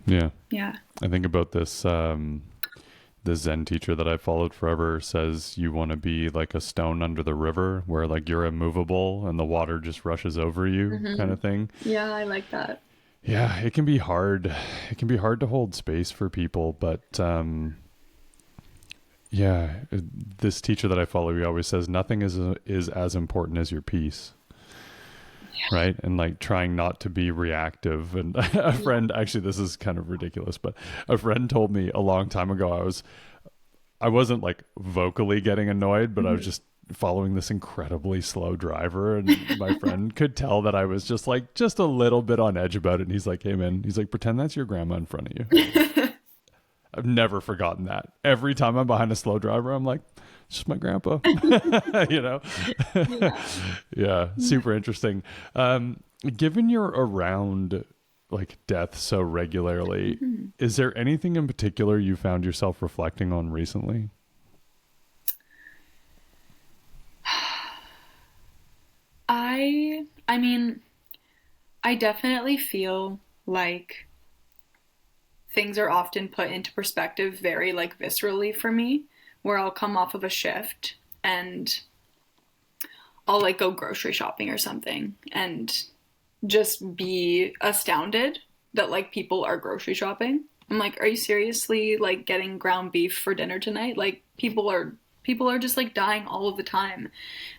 Yeah. Yeah. I think about this the Zen teacher that I followed forever says you want to be like a stone under the river where like you're immovable and the water just rushes over you kind of thing. Yeah, I like that. Yeah, it can be hard. It can be hard to hold space for people, but yeah, this teacher that I follow, he always says nothing is as important as your peace. Yeah. Right. And like trying not to be reactive. And a friend, actually, this is kind of ridiculous, but a friend told me a long time ago, I wasn't like vocally getting annoyed, but I was just following this incredibly slow driver. And my friend could tell that I was just like, just a little bit on edge about it. And he's like, hey man, he's like, pretend that's your grandma in front of you. I've never forgotten that. Every time I'm behind a slow driver, I'm like, it's just my grandpa, you know? Yeah. Yeah. Super interesting. Given you're around like death so regularly, is there anything in particular you found yourself reflecting on recently? I mean, I definitely feel like things are often put into perspective very like viscerally for me, where I'll come off of a shift and I'll like go grocery shopping or something and just be astounded that like people are grocery shopping. I'm like, are you seriously like getting ground beef for dinner tonight? Like people are just like dying all of the time.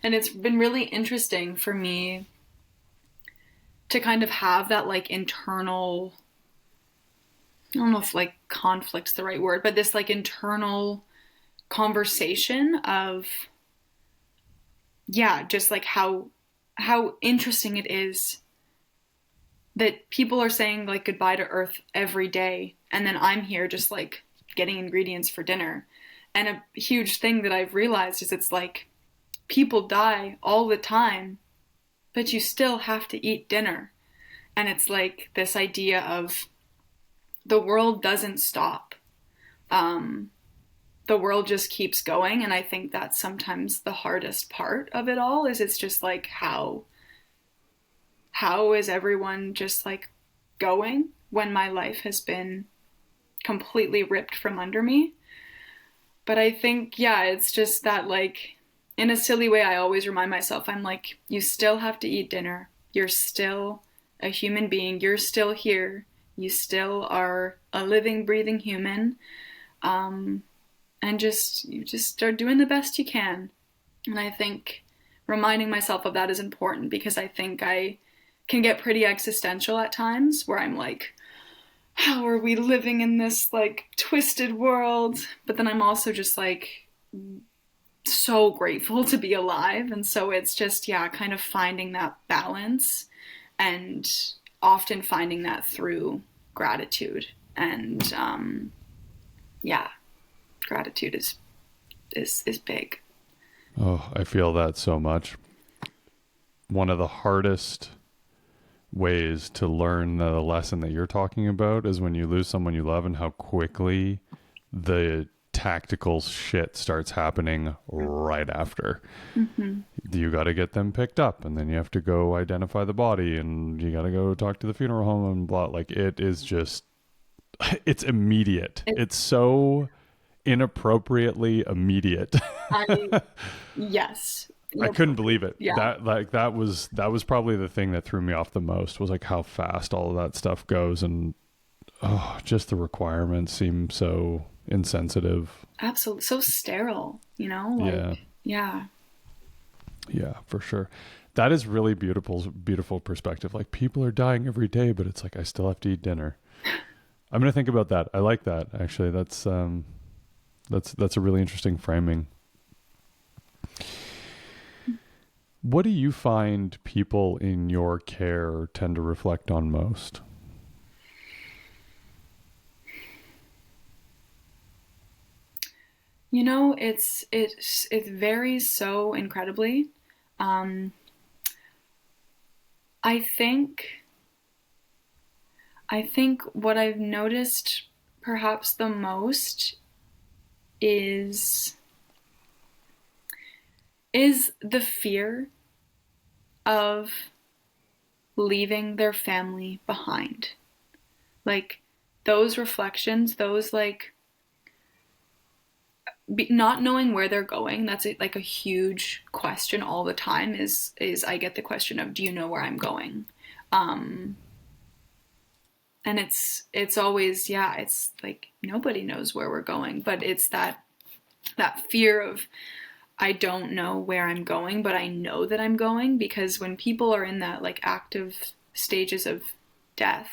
And it's been really interesting for me to kind of have that like internal, I don't know if like conflict's the right word, but this like internal conversation of yeah, just like how interesting it is that people are saying like goodbye to Earth every day, and then I'm here just like getting ingredients for dinner. And a huge thing that I've realized is it's like people die all the time, but you still have to eat dinner. And it's like this idea of the world doesn't stop. The world just keeps going, and I think that's sometimes the hardest part of it all is it's just like how is everyone just like going when my life has been completely ripped from under me. But I think yeah, it's just that like in a silly way I always remind myself, I'm like, you still have to eat dinner, you're still a human being, you're still here, you still are a living breathing human. And you just start doing the best you can. And I think reminding myself of that is important because I think I can get pretty existential at times where I'm like, how are we living in this like twisted world? But then I'm also just like, so grateful to be alive. And so it's just, yeah, kind of finding that balance, and often finding that through gratitude. And yeah, gratitude is big. Oh, I feel that so much. One of the hardest ways to learn the lesson that you're talking about is when you lose someone you love and how quickly the tactical shit starts happening right after. Mm-hmm. You got to get them picked up, and then you have to go identify the body, and you got to go talk to the funeral home and blah. Like, it is just, it's immediate. It, It's so inappropriately immediate. I yes, I couldn't believe inappropriate. it. Yeah, That was probably the thing that threw me off the most, was like how fast all of that stuff goes. And just the requirements seem so insensitive. absolutely. So sterile, you know, Yeah. like, yeah. Yeah, for sure. That is really beautiful perspective. Like, people are dying every day, but it's like, I still have to eat dinner. I'm going to think about that. I like that. Actually, that's a really interesting framing. What do you find people in your care tend to reflect on most? You know, it varies so incredibly. Um, I think I think what I've noticed perhaps the most is the fear of leaving their family behind. Like, those reflections, those like not knowing where they're going. That's like a huge question all the time. Is I get the question of, do you know where I'm going? Um, and it's always, yeah, it's like nobody knows where we're going, but it's that fear of, I don't know where I'm going, but I know that I'm going. Because when people are in that like active stages of death,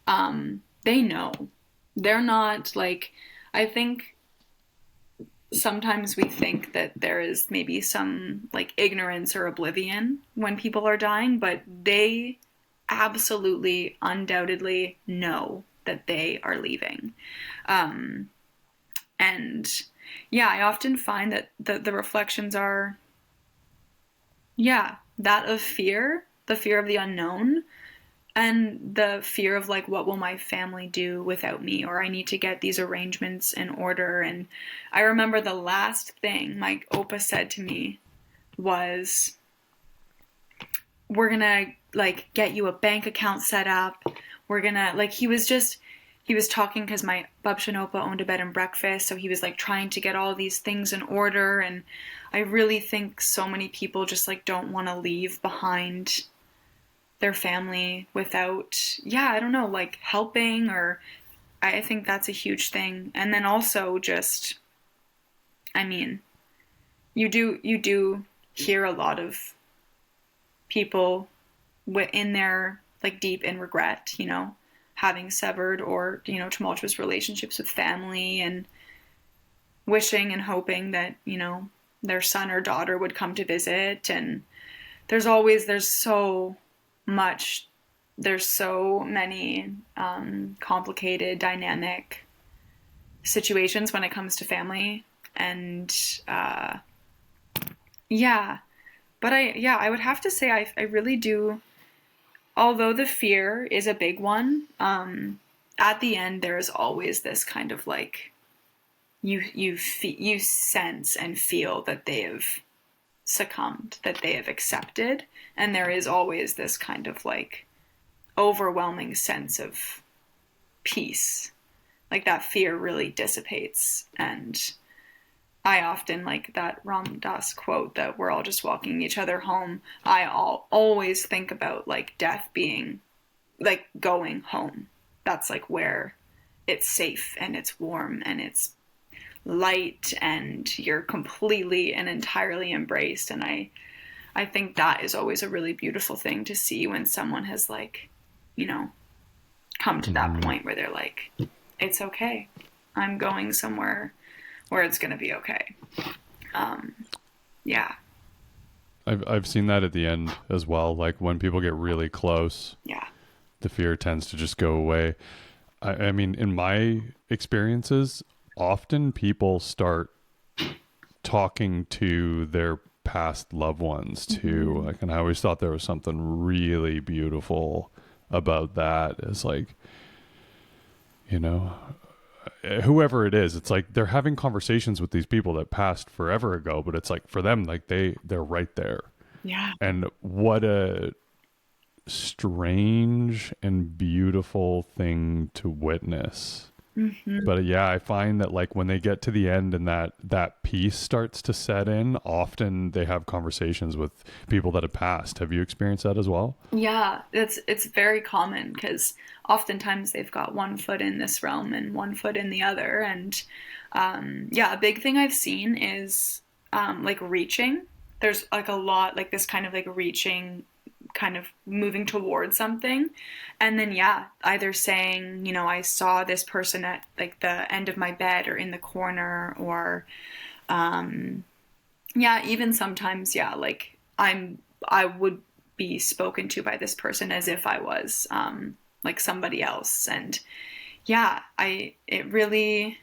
they know. They're not like, I think sometimes we think that there is maybe some like ignorance or oblivion when people are dying, but they absolutely, undoubtedly know that they are leaving. Um, and yeah, I often find that the reflections are, yeah, that of fear, the fear of the unknown, and the fear of like, what will my family do without me, or I need to get these arrangements in order. And I remember the last thing my Opa said to me was, we're gonna like get you a bank account set up. We're gonna like, he was talking because my Babsha and Opa owned a bed and breakfast, so he was like trying to get all these things in order. And I really think so many people just like don't want to leave behind their family without, yeah, I don't know, like helping. Or I think that's a huge thing. And then also just, I mean, you do hear a lot of people in their like deep in regret, you know, having severed or, you know, tumultuous relationships with family, and wishing and hoping that, you know, their son or daughter would come to visit. And there's so much, there's so many complicated, dynamic situations when it comes to family. And yeah, but I would have to say, I really do, although the fear is a big one, at the end there is always this kind of like, you sense and feel that they have succumbed, that they have accepted. And there is always this kind of like overwhelming sense of peace. Like, that fear really dissipates. And I often, like that Ram Dass quote that we're all just walking each other home, always think about like death being like going home. That's like where it's safe and it's warm and it's light and you're completely and entirely embraced. And I think that is always a really beautiful thing to see when someone has like, you know, come to that point where they're like, it's okay. I'm going somewhere where it's going to be okay. Yeah. I've seen that at the end as well. Like when people get really close, Yeah. the fear tends to just go away. I mean, in my experiences, often people start talking to their past loved ones too. Mm-hmm. Like, and I always thought there was something really beautiful about that. It's like, you know, whoever it is, it's like they're having conversations with these people that passed forever ago, but it's like for them, like they're right there. Yeah. And what a strange and beautiful thing to witness. Mm-hmm. But yeah, I find that like when they get to the end and that peace starts to set in, often they have conversations with people that have passed. Have you experienced that as well? Yeah, it's very common because oftentimes they've got one foot in this realm and one foot in the other. And yeah, a big thing I've seen is like reaching. There's like a lot like this kind of like reaching, kind of moving towards something. And then yeah, either saying, you know, I saw this person at like the end of my bed or in the corner, or yeah, even sometimes, yeah, like I would be spoken to by this person as if I was like somebody else. And yeah, I it really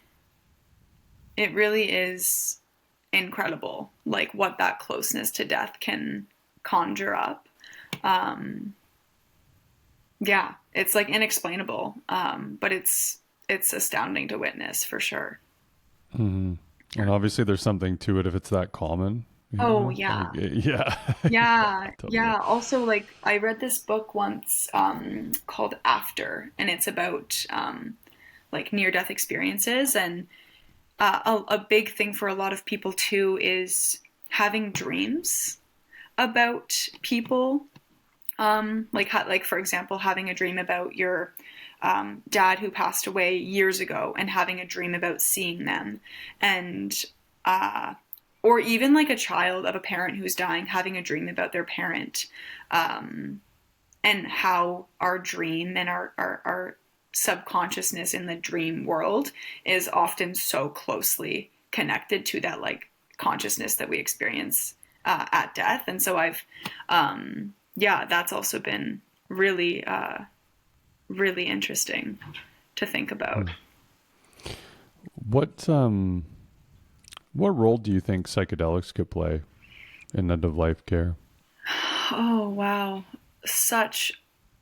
is incredible like what that closeness to death can conjure up. Um yeah, it's like inexplainable. But it's astounding to witness for sure. Mm-hmm. And obviously, there's something to it if it's that common. You Oh know, yeah. like yeah, Yeah, totally. yeah. Also, like I read this book once called After, and it's about like near-death experiences. And a big thing for a lot of people too is having dreams about people. Like for example, having a dream about your dad who passed away years ago, and having a dream about seeing them, and uh, or even like a child of a parent who's dying having a dream about their parent, and how our dream and our subconsciousness in the dream world is often so closely connected to that like consciousness that we experience at death. And so I've yeah, that's also been really really interesting to think about. What what role do you think psychedelics could play in end of life care? Oh wow, such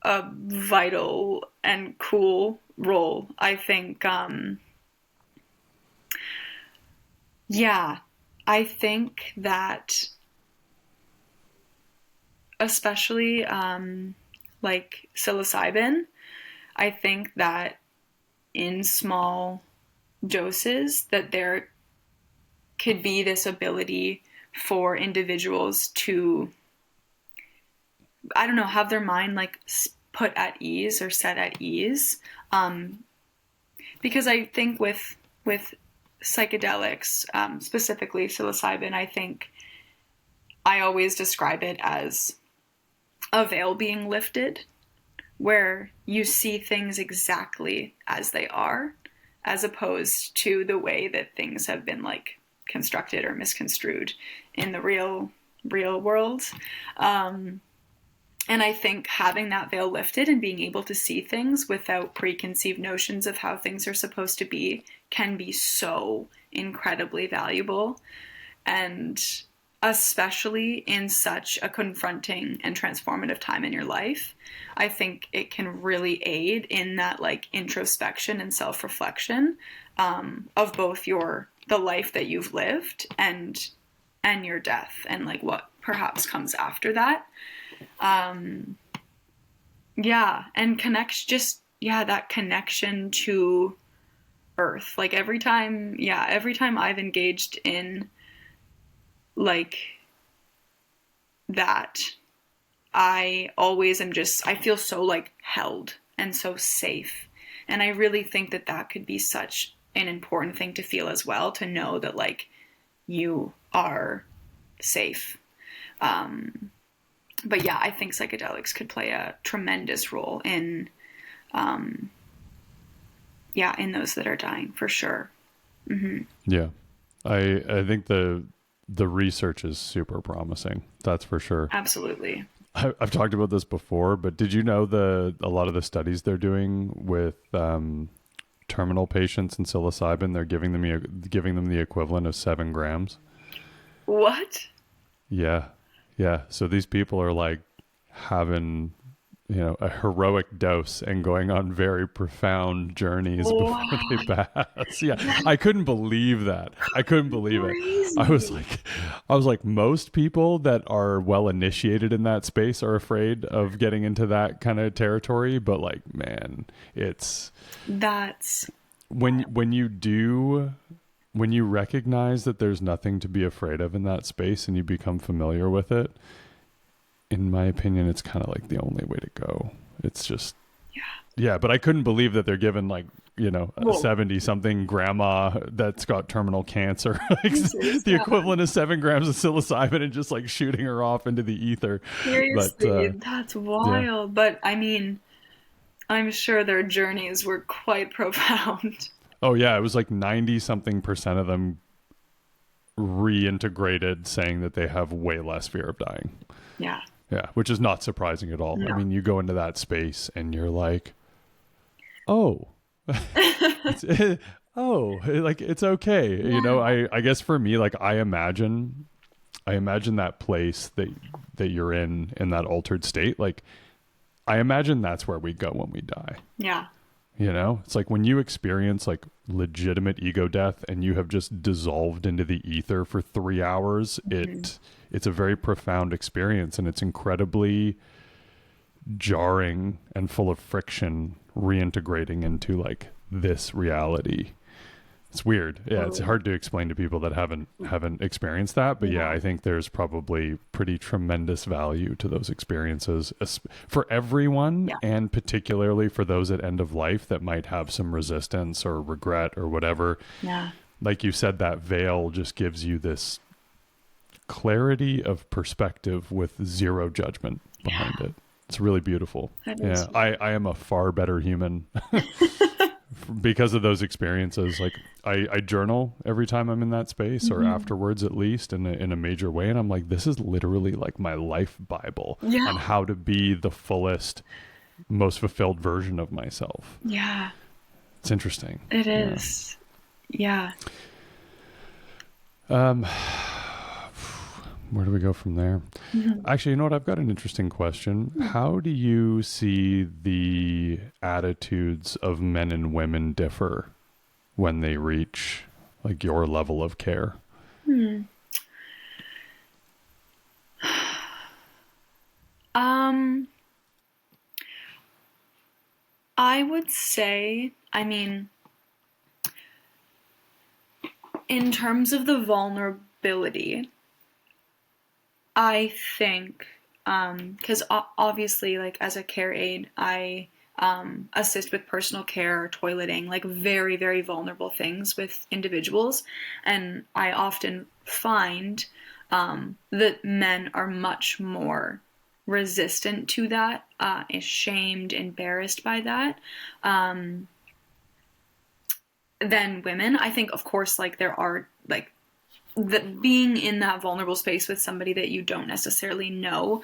a vital and cool role. I think yeah, I think that especially like psilocybin, I think that in small doses that there could be this ability for individuals to, I don't know, have their mind like put at ease or set at ease. Because I think with psychedelics, specifically psilocybin, I think I always describe it as a veil being lifted, where you see things exactly as they are, as opposed to the way that things have been like constructed or misconstrued in the real world. And I think having that veil lifted and being able to see things without preconceived notions of how things are supposed to be can be so incredibly valuable. And especially in such a confronting and transformative time in your life, I think it can really aid in that like introspection and self-reflection, of both the life that you've lived and your death, and like what perhaps comes after that. Yeah, and connects just, yeah, that connection to earth. Like every time, yeah, every time I've engaged in like that, I always am just, I feel so like held and so safe. And I really think that that could be such an important thing to feel as well, to know that like you are safe. But yeah, I think psychedelics could play a tremendous role in, yeah, in those that are dying for sure. Hmm. Yeah, I think the research is super promising. That's for sure. Absolutely. I've talked about this before, but did you know a lot of the studies they're doing with terminal patients in psilocybin, they're giving them the equivalent of 7 grams. What? Yeah, yeah. So these people are like having, a heroic dose and going on very profound journeys before they Wow. pass. Yeah, I That's couldn't believe that. I couldn't believe it. I was crazy. like, I was like, most people that are well initiated in that space are afraid of getting into that kind of territory. But like, man, it's That's when you do when you recognize that there's nothing to be afraid of in that space and you become familiar with it, in my opinion, it's kind of like the only way to go. It's just, yeah. yeah, but I couldn't believe that they're given like, a Well, 70 something grandma that's got terminal cancer, like Jesus, the yeah. equivalent of 7 grams of psilocybin and just like shooting her off into the ether. But, Seriously, that's yeah. wild. But I mean, I'm sure their journeys were quite profound. Oh, yeah. It was like 90 something percent of them reintegrated saying that they have way less fear of dying. Yeah. Yeah, which is not surprising at all. I No. mean, you go into that space and you're like, oh, it's, oh, like it's okay. Yeah. I guess for me, like I imagine that place that you're in that altered state. Like I imagine that's where we go when we die. Yeah. It's like when you experience like legitimate ego death and you have just dissolved into the ether for 3 hours, Mhm. it's a very profound experience, and it's incredibly jarring and full of friction reintegrating into like this reality. It's weird. Yeah, it's Totally. hard to explain to people that haven't experienced that, but yeah, Yeah. I think there's probably pretty tremendous value to those experiences for everyone, Yeah. and particularly for those at end of life that might have some resistance or regret or whatever. Yeah. Like you said, that veil just gives you this clarity of perspective with zero judgment behind Yeah. it. It's really beautiful. That Yeah, is. I am a far better human because of those experiences. Like I journal every time I'm in that space or Mhm. afterwards, at least in a major way. And I'm like, this is literally like my life Bible Yeah. on how to be the fullest, most fulfilled version of myself. Yeah. It's interesting. It Yeah. is. Yeah. Um, where do we go from there? Mhm. Actually, you know what? I've got an interesting question. How do you see the attitudes of men and women differ when they reach like your level of care? Hmm. Um, I would say, I mean, in terms of the vulnerability, I think, because obviously, like as a care aide, I assist with personal care, toileting, like very, very vulnerable things with individuals. And I often find that men are much more resistant to that, ashamed, embarrassed by that. Um, than women. I think, of course, like there are like that being in that vulnerable space with somebody that you don't necessarily know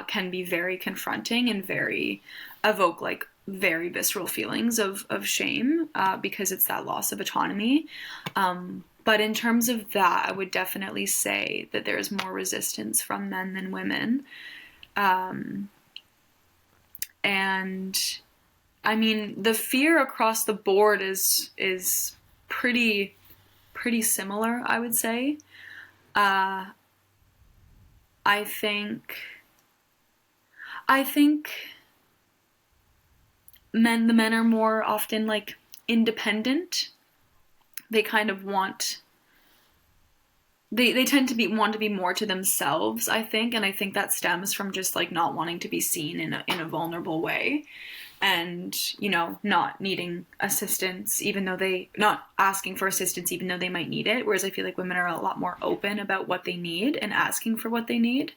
can be very confronting and very evoke like very visceral feelings of shame because it's that loss of autonomy. But in terms of that, I would definitely say that there's more resistance from men than women. Um, and I mean, the fear across the board is pretty similar, I would say. Uh, I think I think the men are more often like independent. They kind of want they tend to be want to be more to themselves, I think, and I think that stems from just like not wanting to be seen in a vulnerable way, and not needing assistance even though they not asking for assistance even though they might need it, whereas I feel like women are a lot more open about what they need and asking for what they need.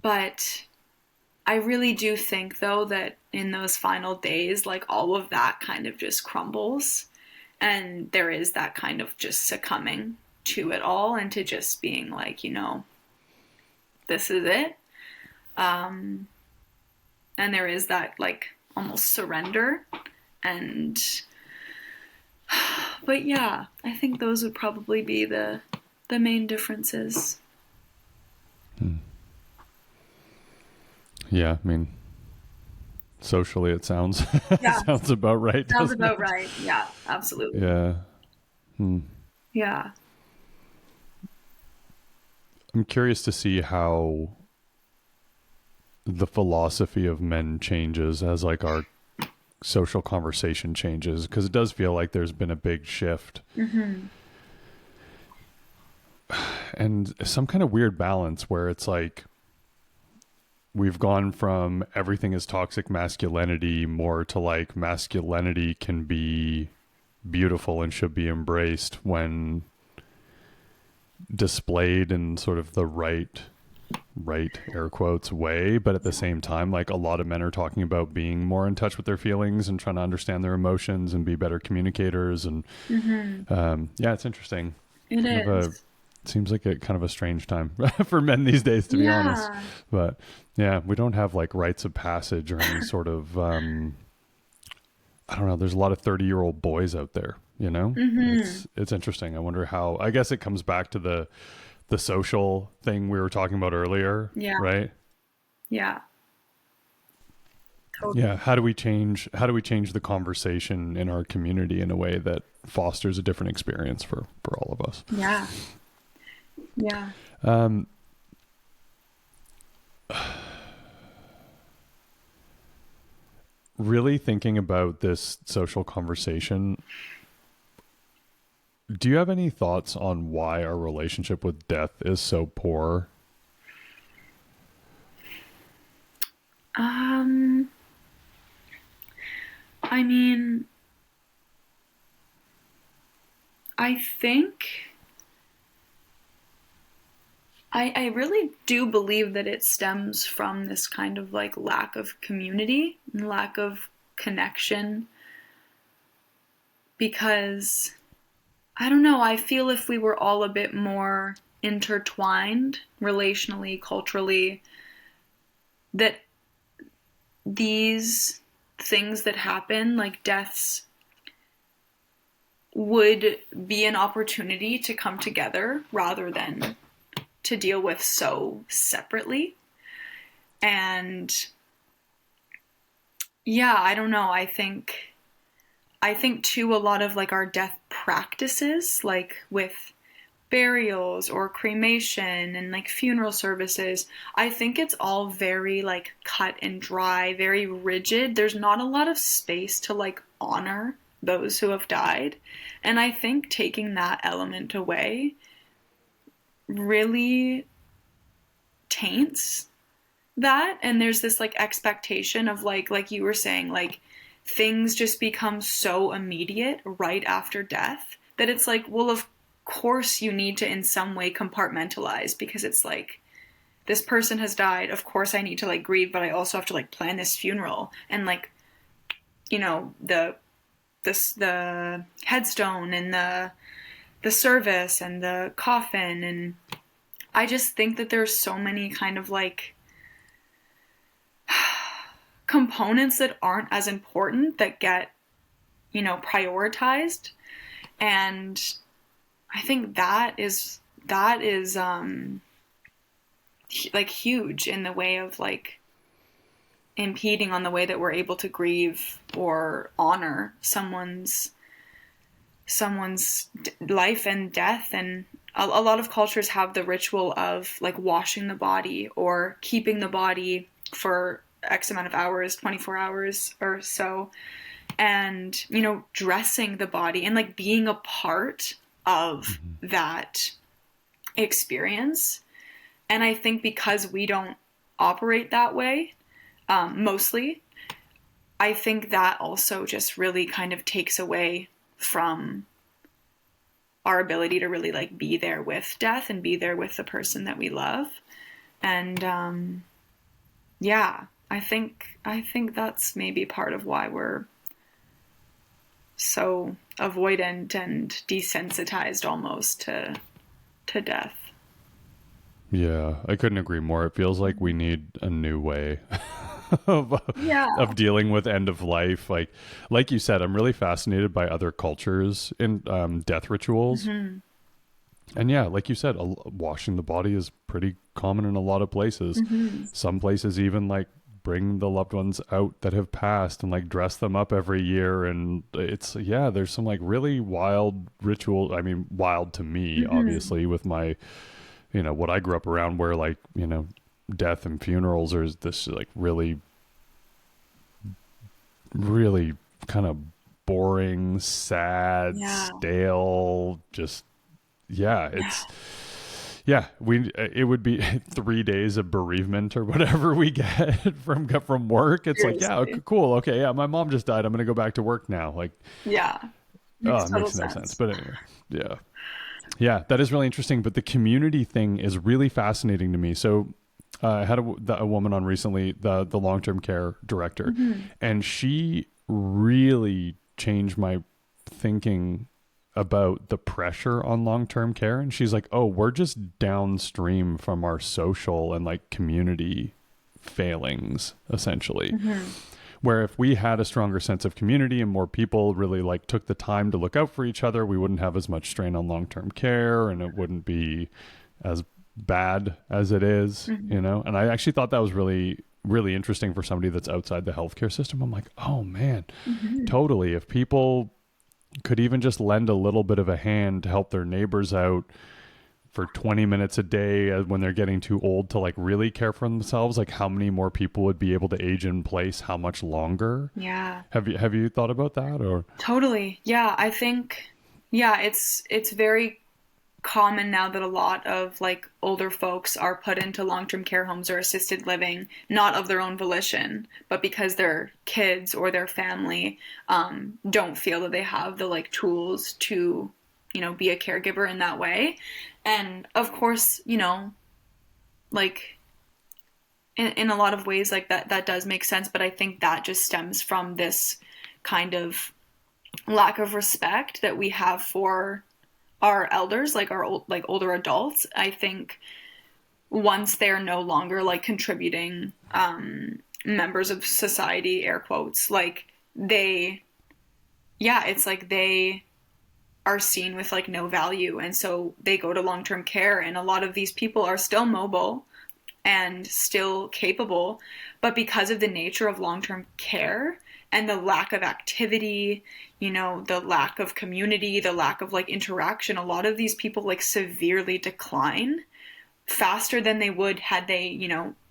But I really do think though that in those final days, like all of that kind of just crumbles and there is that kind of just succumbing. to it all and to just being like, this is it. And there is that like almost surrender. And but yeah, I think those would probably be the main differences. Yeah, I mean, socially it sounds Yeah. sounds about right. Sounds Doesn't about it? right. Yeah, absolutely. Yeah. Yeah. I'm curious to see how the philosophy of men changes as like our social conversation changes, because it does feel like there's been a big shift and some kind of weird balance where it's like we've gone from everything is toxic masculinity more to like masculinity can be beautiful and should be embraced when displayed in sort of the right air quotes way, but at the same time like a lot of men are talking about being more in touch with their feelings and trying to understand their emotions and be better communicators. And yeah, it's interesting. It Kind of a is. seems like a kind of a strange time for men these days, to be honest. Yeah. But yeah, we don't have like rites of passage or any sort of I don't know, there's a lot of 30-year-old boys out there, you know. It's interesting. I wonder how, I guess it comes back to the social thing we were talking about earlier, Yeah. right? Yeah. Totally. Yeah, how do we change the conversation in our community in a way that fosters a different experience for all of us? Yeah. Yeah. Really thinking about this social conversation, do you have any thoughts on why our relationship with death is so poor? I mean, I think I really do believe that it stems from this kind of like lack of community and lack of connection, because I don't know, I feel if we were all a bit more intertwined relationally, culturally, that these things that happen, like deaths, would be an opportunity to come together rather than to deal with so separately. And yeah, I don't know. I think too, a lot of like our death practices, like with burials or cremation and like funeral services, I think it's all very like cut and dry, very rigid. There's not a lot of space to like honor those who have died. And I think taking that element away really taints that. And there's this like expectation of like you were saying, like things just become so immediate right after death that it's like, well, of course you need to in some way compartmentalize, because it's like, this person has died, of course I need to like grieve, but I also have to like plan this funeral and like, the headstone and the service and the coffin. And I just think that there's so many kind of like components that aren't as important that get, prioritized. And I think that is like huge in the way of like impeding on the way that we're able to grieve or honor someone's life and death. And a lot of cultures have the ritual of like washing the body or keeping the body for X amount of hours, 24 hours or so, and dressing the body and like being a part of that experience. And I think because we don't operate that way, mostly, I think that also just really kind of takes away from our ability to really like be there with death and be there with the person that we love. And yeah, I think that's maybe part of why we're so avoidant and desensitized almost to to death. Yeah, I couldn't agree more. It feels like we need a new way of Yeah. dealing with end of life. Like you said, I'm really fascinated by other cultures in death rituals. Hmm. And yeah, like you said, washing the body is pretty common in a lot of places. Hmm. Some places even like bring the loved ones out that have passed and like dress them up every year. And it's, yeah, there's some like really wild ritual. I mean, wild to me, Hmm. obviously, with my, what I grew up around, where like, death and funerals are this like really, really kind of boring, sad, Yeah. stale, just, yeah, Yeah. it's, yeah, it would be 3 days of bereavement or whatever we get from work. It's like, yeah, Seriously. cool, okay, yeah, my mom just died. I'm gonna go back to work now. Like, Yeah. oh, Makes it total makes no sense. sense. But anyway, yeah, yeah, that is really interesting. But the community thing is really fascinating to me. So I had a woman on recently, the long term care director, Hmm. and she really changed my thinking about the pressure on long term care. And she's like, "Oh, we're just downstream from our social and like community failings, essentially. Hmm. Where if we had a stronger sense of community and more people really like took the time to look out for each other, we wouldn't have as much strain on long-term care and it wouldn't be as bad as it is, Hmm. And I actually thought that was really, really interesting for somebody that's outside the healthcare system. I'm like, oh man, Hmm. totally. If people could even just lend a little bit of a hand to help their neighbors out for 20 minutes a day when they're getting too old to like really care for themselves, like how many more people would be able to age in place, how much longer? Yeah. Have you thought about that? Or Totally. Yeah, I think yeah, it's very common now that a lot of like older folks are put into long-term care homes or assisted living, not of their own volition, but because their kids or their family don't feel that they have the like tools to, be a caregiver in that way. And of course, like in a lot of ways, like that does make sense, but I think that just stems from this kind of lack of respect that we have for our elders, like our like older adults. I think once they're no longer like contributing members of society, air quotes, like they, yeah, it's like they are seen with like no value, and so they go to long-term care, and a lot of these people are still mobile and still capable, but because of the nature of long-term care and the lack of activity, the lack of community, the lack of like interaction, a lot of these people like severely decline faster than they would had they,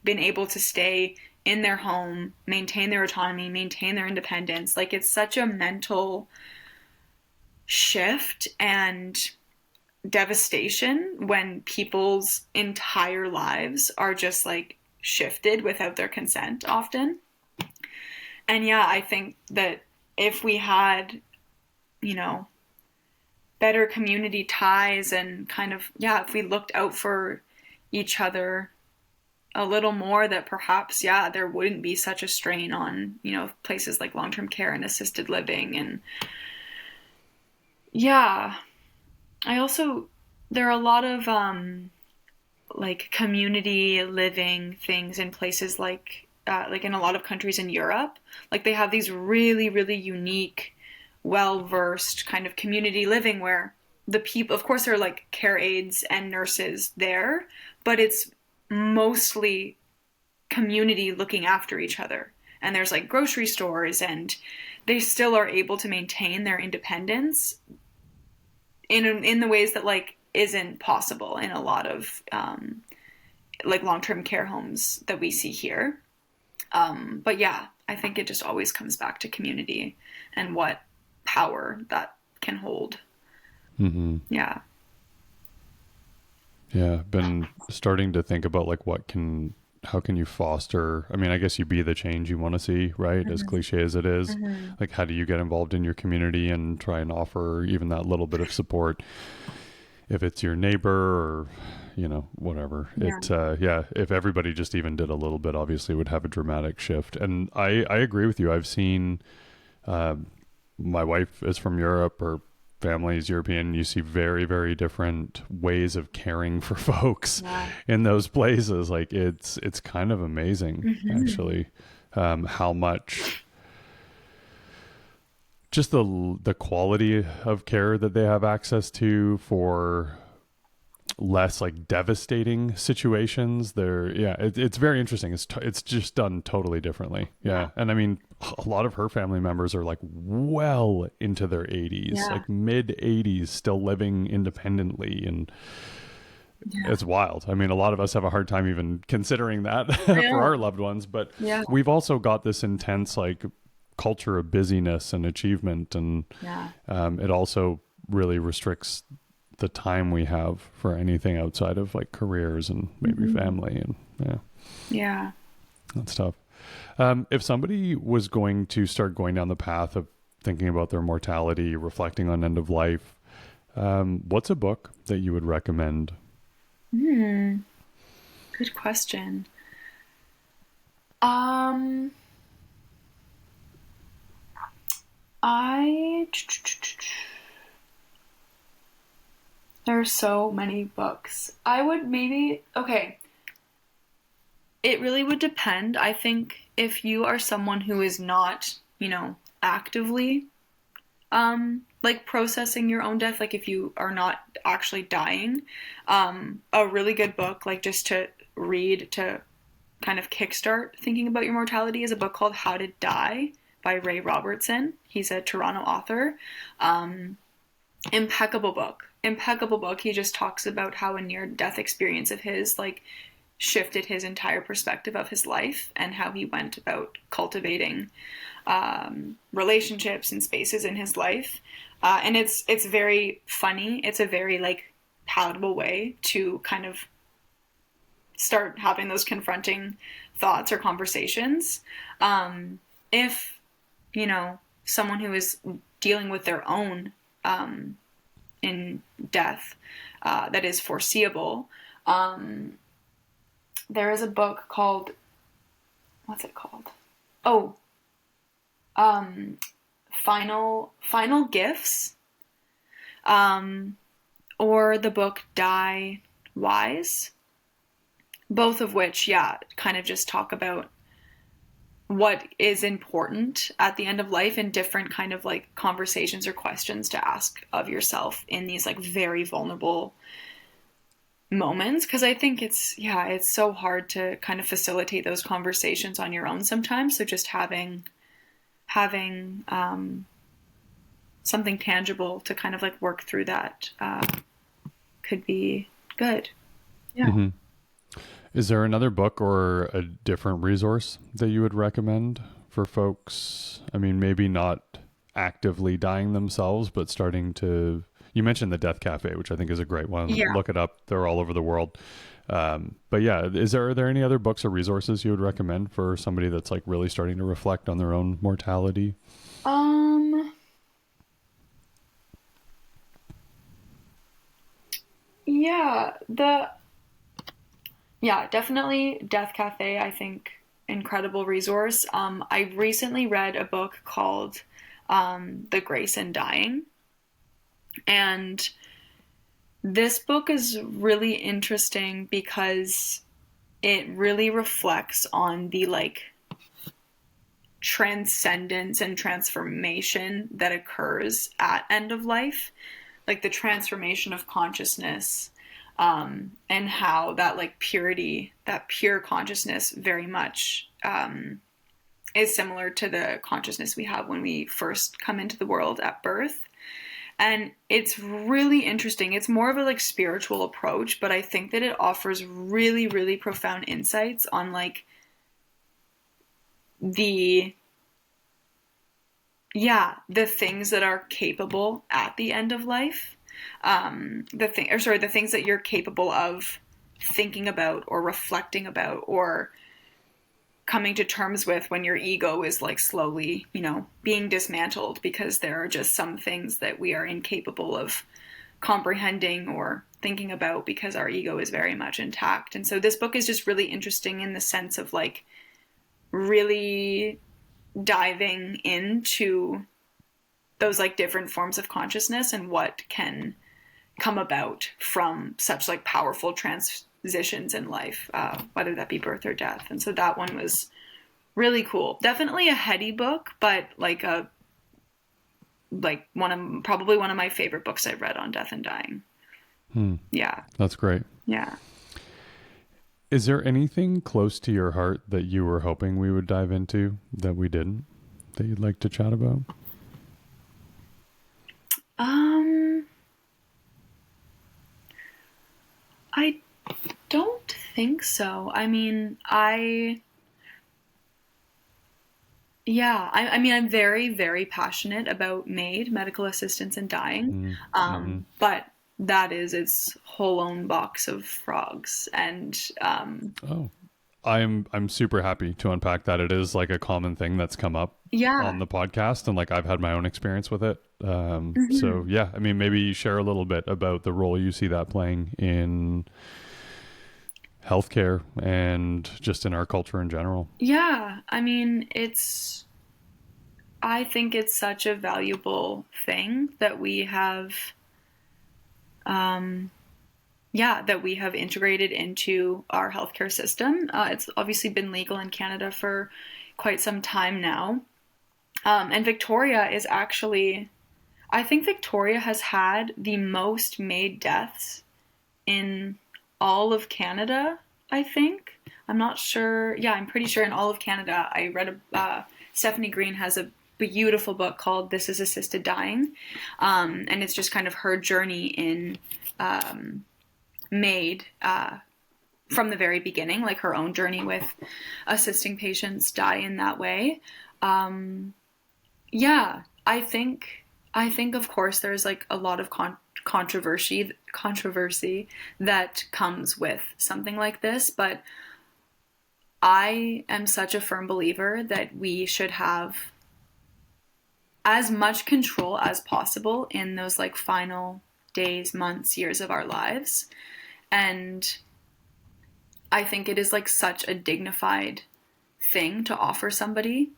been able to stay in their home, maintain their autonomy, maintain their independence. Like it's such a mental shift and devastation when people's entire lives are just like shifted without their consent often. And yeah, I think that if we had, you know, better community ties and kind of, yeah, if we looked out for each other a little more, that perhaps, yeah, there wouldn't be such a strain on, places like long term care and assisted living. And yeah, I also, there are a lot of like community living things in places like in a lot of countries in Europe. Like they have these really, really unique, well versed kind of community living where the people, of course, there are like care aides and nurses there, but it's mostly community looking after each other. And there's like grocery stores, and they still are able to maintain their independence in the ways that like isn't possible in a lot of like long-term care homes that we see here. But yeah, I think it just always comes back to community and what power that can hold. mm-hmm. Yeah. Yeah, been starting to think about like how can you foster, I mean, I guess you be the change you want to see, right? As Mm-hmm. cliche as it is. Mm-hmm. Like how do you get involved in your community and try and offer even that little bit of support, if it's your neighbor or whatever. Yeah. Yeah, if everybody just even did a little bit, obviously would have a dramatic shift. And I agree with you. I've seen, uh, my wife is from Europe, or families, European, you see very, very different ways of caring for folks Yeah. in those places. Like it's kind of amazing, Hmm. actually, how much just the quality of care that they have access to for less like devastating situations. It's very interesting. It's just done totally differently. Yeah. Yeah. And I mean, a lot of her family members are like well into their 80s, Yeah. like mid 80s, still living independently, and Yeah. it's wild. I mean, a lot of us have a hard time even considering that I for know. our loved ones, but Yeah. we've also got this intense like culture of busyness and achievement, and Yeah. it also really restricts the time we have for anything outside of like careers and maybe Hmm. family. And yeah, Yeah. that's tough. If somebody was going to start going down the path of thinking about their mortality, reflecting on end of life, what's a book that you would recommend? Hmm. Good question. Um, I there are so many books. I would maybe okay. It really would depend. I think if you are someone who is not, actively like processing your own death, like if you are not actually dying, a really good book like just to read to kind of kickstart thinking about your mortality is a book called How to Die by Ray Robertson. He's a Toronto author. Um, Impeccable book. Impeccable book. He just talks about how a near death experience of his like shifted his entire perspective of his life and how he went about cultivating relationships and spaces in his life. And it's very funny. It's a very like palatable way to kind of start having those confronting thoughts or conversations. If someone who is dealing with their own in death that is foreseeable, there is a book called what's it called? Oh, um, Final Gifts, um, or the book Die Wise. Both of which, yeah, kind of just talk about what is important at the end of life and different kind of like conversations or questions to ask of yourself in these like very vulnerable moments, because I think it's so hard to kind of facilitate those conversations on your own sometimes. So just having something tangible to kind of like work through that could be good. Yeah. Mm-hmm. Is there another book or a different resource that you would recommend for folks? I mean, maybe not actively dying themselves, but starting to. You mentioned the Death Cafe, which I think is a great one. Yeah. Look it up; they're all over the world. But yeah, are there any other books or resources you would recommend for somebody that's like really starting to reflect on their own mortality? Um. Yeah. Definitely Death Cafe. I think incredible resource. I recently read a book called The Grace in Dying, and this book is really interesting because it really reflects on the like transcendence and transformation that occurs at end of life, like the transformation of consciousness, and how that like purity, that pure consciousness, very much is similar to the consciousness we have when we first come into the world at birth. And it's really interesting. It's more of a like spiritual approach, but I think that it offers really, really profound insights on like the the things that are capable at the end of life. The things that you're capable of thinking about or reflecting about or coming to terms with when your ego is like slowly, being dismantled, because there are just some things that we are incapable of comprehending or thinking about because our ego is very much intact. And so this book is just really interesting in the sense of like really diving into those like different forms of consciousness and what can come about from such like powerful transitions in life, whether that be birth or death. And so that one was really cool. Definitely a heady book, but like probably one of my favorite books I've read on death and dying. Yeah. That's great. Yeah. Is there anything close to your heart that you were hoping we would dive into that we didn't, that you'd like to chat about? I don't think so. I mean, I'm very, very passionate about MAID, medical assistance in dying. But that is its whole own box of frogs. And Oh, I'm super happy to unpack that. It is like a common thing that's come up on the podcast, and like I've had my own experience with it. So yeah, I mean, maybe share a little bit about the role you see that playing in healthcare and just in our culture in general. Yeah, I mean, I think it's such a valuable thing that we have, that we have integrated into our healthcare system. It's obviously been legal in Canada for quite some time now. And Victoria is actually, I think Victoria has had the most MAID deaths in all of Canada, I think. I'm not sure. Yeah, I'm pretty sure in all of Canada. I read Stephanie Green has a beautiful book called This is Assisted Dying. And it's just kind of her journey in MAID from the very beginning, like her own journey with assisting patients die in that way. Yeah, I think of course there's like a lot of controversy that comes with something like this, but I am such a firm believer that we should have as much control as possible in those like final days, months, years of our lives. And I think it is like such a dignified thing to offer somebody.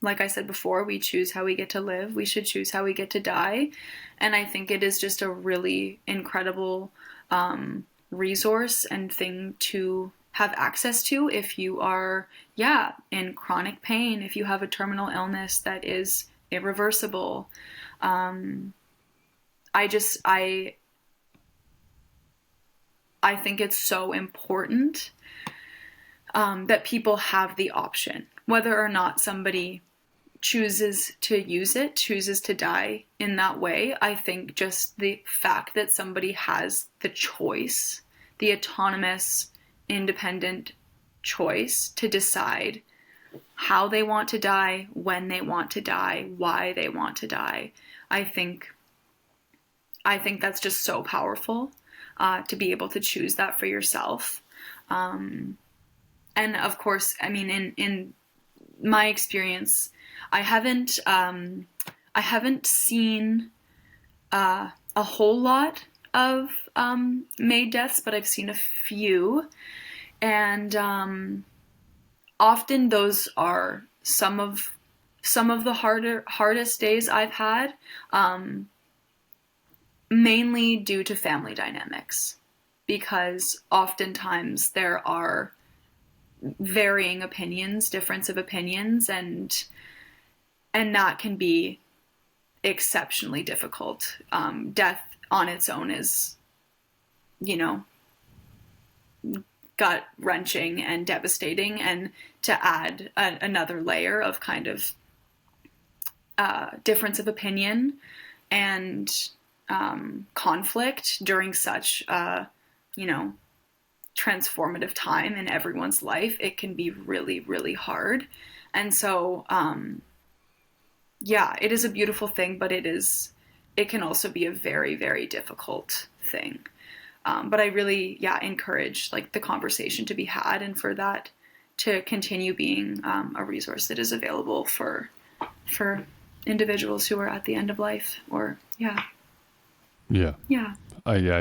Like I said before, we choose how we get to live. We should choose how we get to die. And I think it is just a really incredible resource and thing to have access to if you are, in chronic pain, if you have a terminal illness that is irreversible. I think it's so important that people have the option, whether or not somebody chooses to use it, chooses to die in that way. I think just the fact that somebody has the choice, the autonomous, independent choice to decide how they want to die, when they want to die, why they want to die. I think that's just so powerful to be able to choose that for yourself. And of course, I mean, in my experience, I haven't seen a whole lot of MAID deaths, but I've seen a few, and often those are some of the hardest days I've had, mainly due to family dynamics, because oftentimes there are varying opinions, difference of opinions, and that can be exceptionally difficult. Death on its own is, gut-wrenching and devastating, and to add another layer of kind of difference of opinion and conflict during such transformative time in everyone's life, it can be really, really hard. And so it is a beautiful thing, but it can also be a very, very difficult thing. But I really, encourage like the conversation to be had, and for that to continue being a resource that is available for individuals who are at the end of life, or I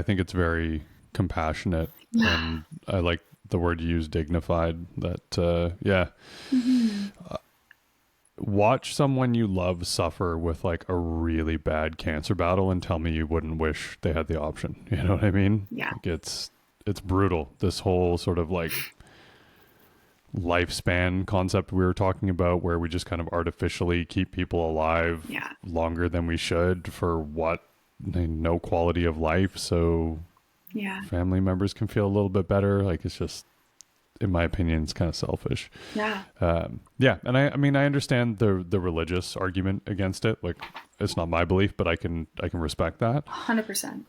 think it's very compassionate, and I like the word you use, dignified. That watch someone you love suffer with like a really bad cancer battle and tell me you wouldn't wish they had the option. You know what I mean? Yeah. Like it's brutal. This whole sort of like lifespan concept we were talking about, where we just kind of artificially keep people alive Yeah. longer than we should for what? No quality of life. So Yeah. family members can feel a little bit better. Like, it's just, in my opinion, it's kind of selfish. Yeah. Yeah. And I mean, I understand the religious argument against it. Like, it's not my belief, but I can respect that. 100%.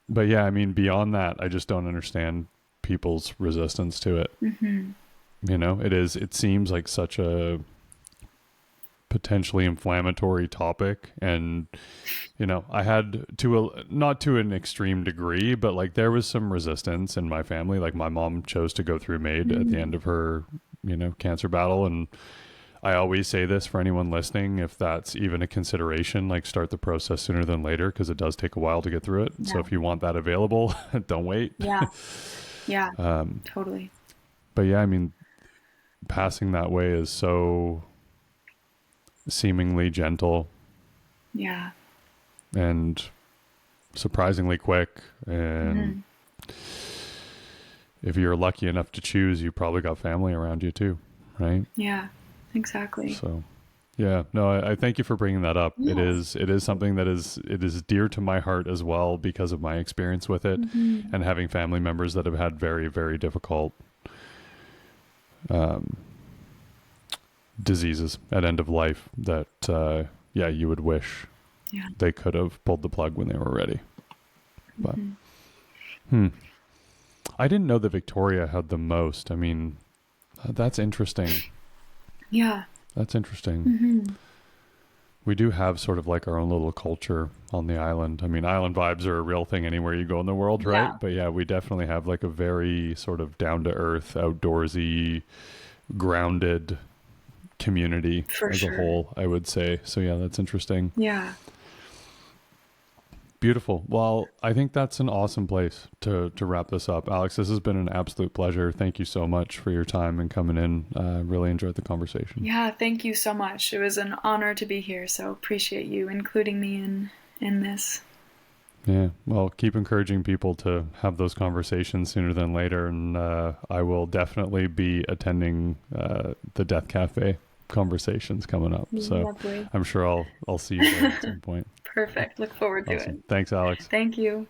But yeah, I mean, beyond that, I just don't understand people's resistance to it. Mm-hmm. You know, it seems like such a potentially inflammatory topic. And, you know, I had not to an extreme degree, but like there was some resistance in my family. Like, my mom chose to go through MAID at the end of her, you know, cancer battle. And I always say this for anyone listening, if that's even a consideration, like, start the process sooner than later, because it does take a while to get through it. Yeah. So if you want that available, don't wait. Yeah. Yeah. Totally. But yeah, I mean, passing that way is so seemingly gentle. Yeah. And surprisingly quick. And if you're lucky enough to choose, you probably got family around you too, right? Yeah, exactly. So yeah, no, I thank you for bringing that up. Yeah. It is something that is dear to my heart as well, because of my experience with it and having family members that have had very, very difficult diseases at end of life that yeah, you would wish they could have pulled the plug when they were ready. But I didn't know that Victoria had the most. I mean, that's interesting. Yeah. That's interesting. We do have sort of like our own little culture on the island. I mean, island vibes are a real thing anywhere you go in the world, right? Yeah. But yeah, we definitely have like a very sort of down to earth, outdoorsy, grounded community as a whole, I would say. So yeah, that's interesting. Yeah. Beautiful. Well, I think that's an awesome place to wrap this up. Alex, this has been an absolute pleasure. Thank you so much for your time and coming in. Really enjoyed the conversation. Yeah, thank you so much. It was an honor to be here, so appreciate you including me in this. Yeah, well, keep encouraging people to have those conversations sooner than later, and I will definitely be attending the Death Cafe conversations coming up. So Lovely. I'm sure I'll see you there at some point. Perfect. Look forward to it. Thanks, Alex. Thank you.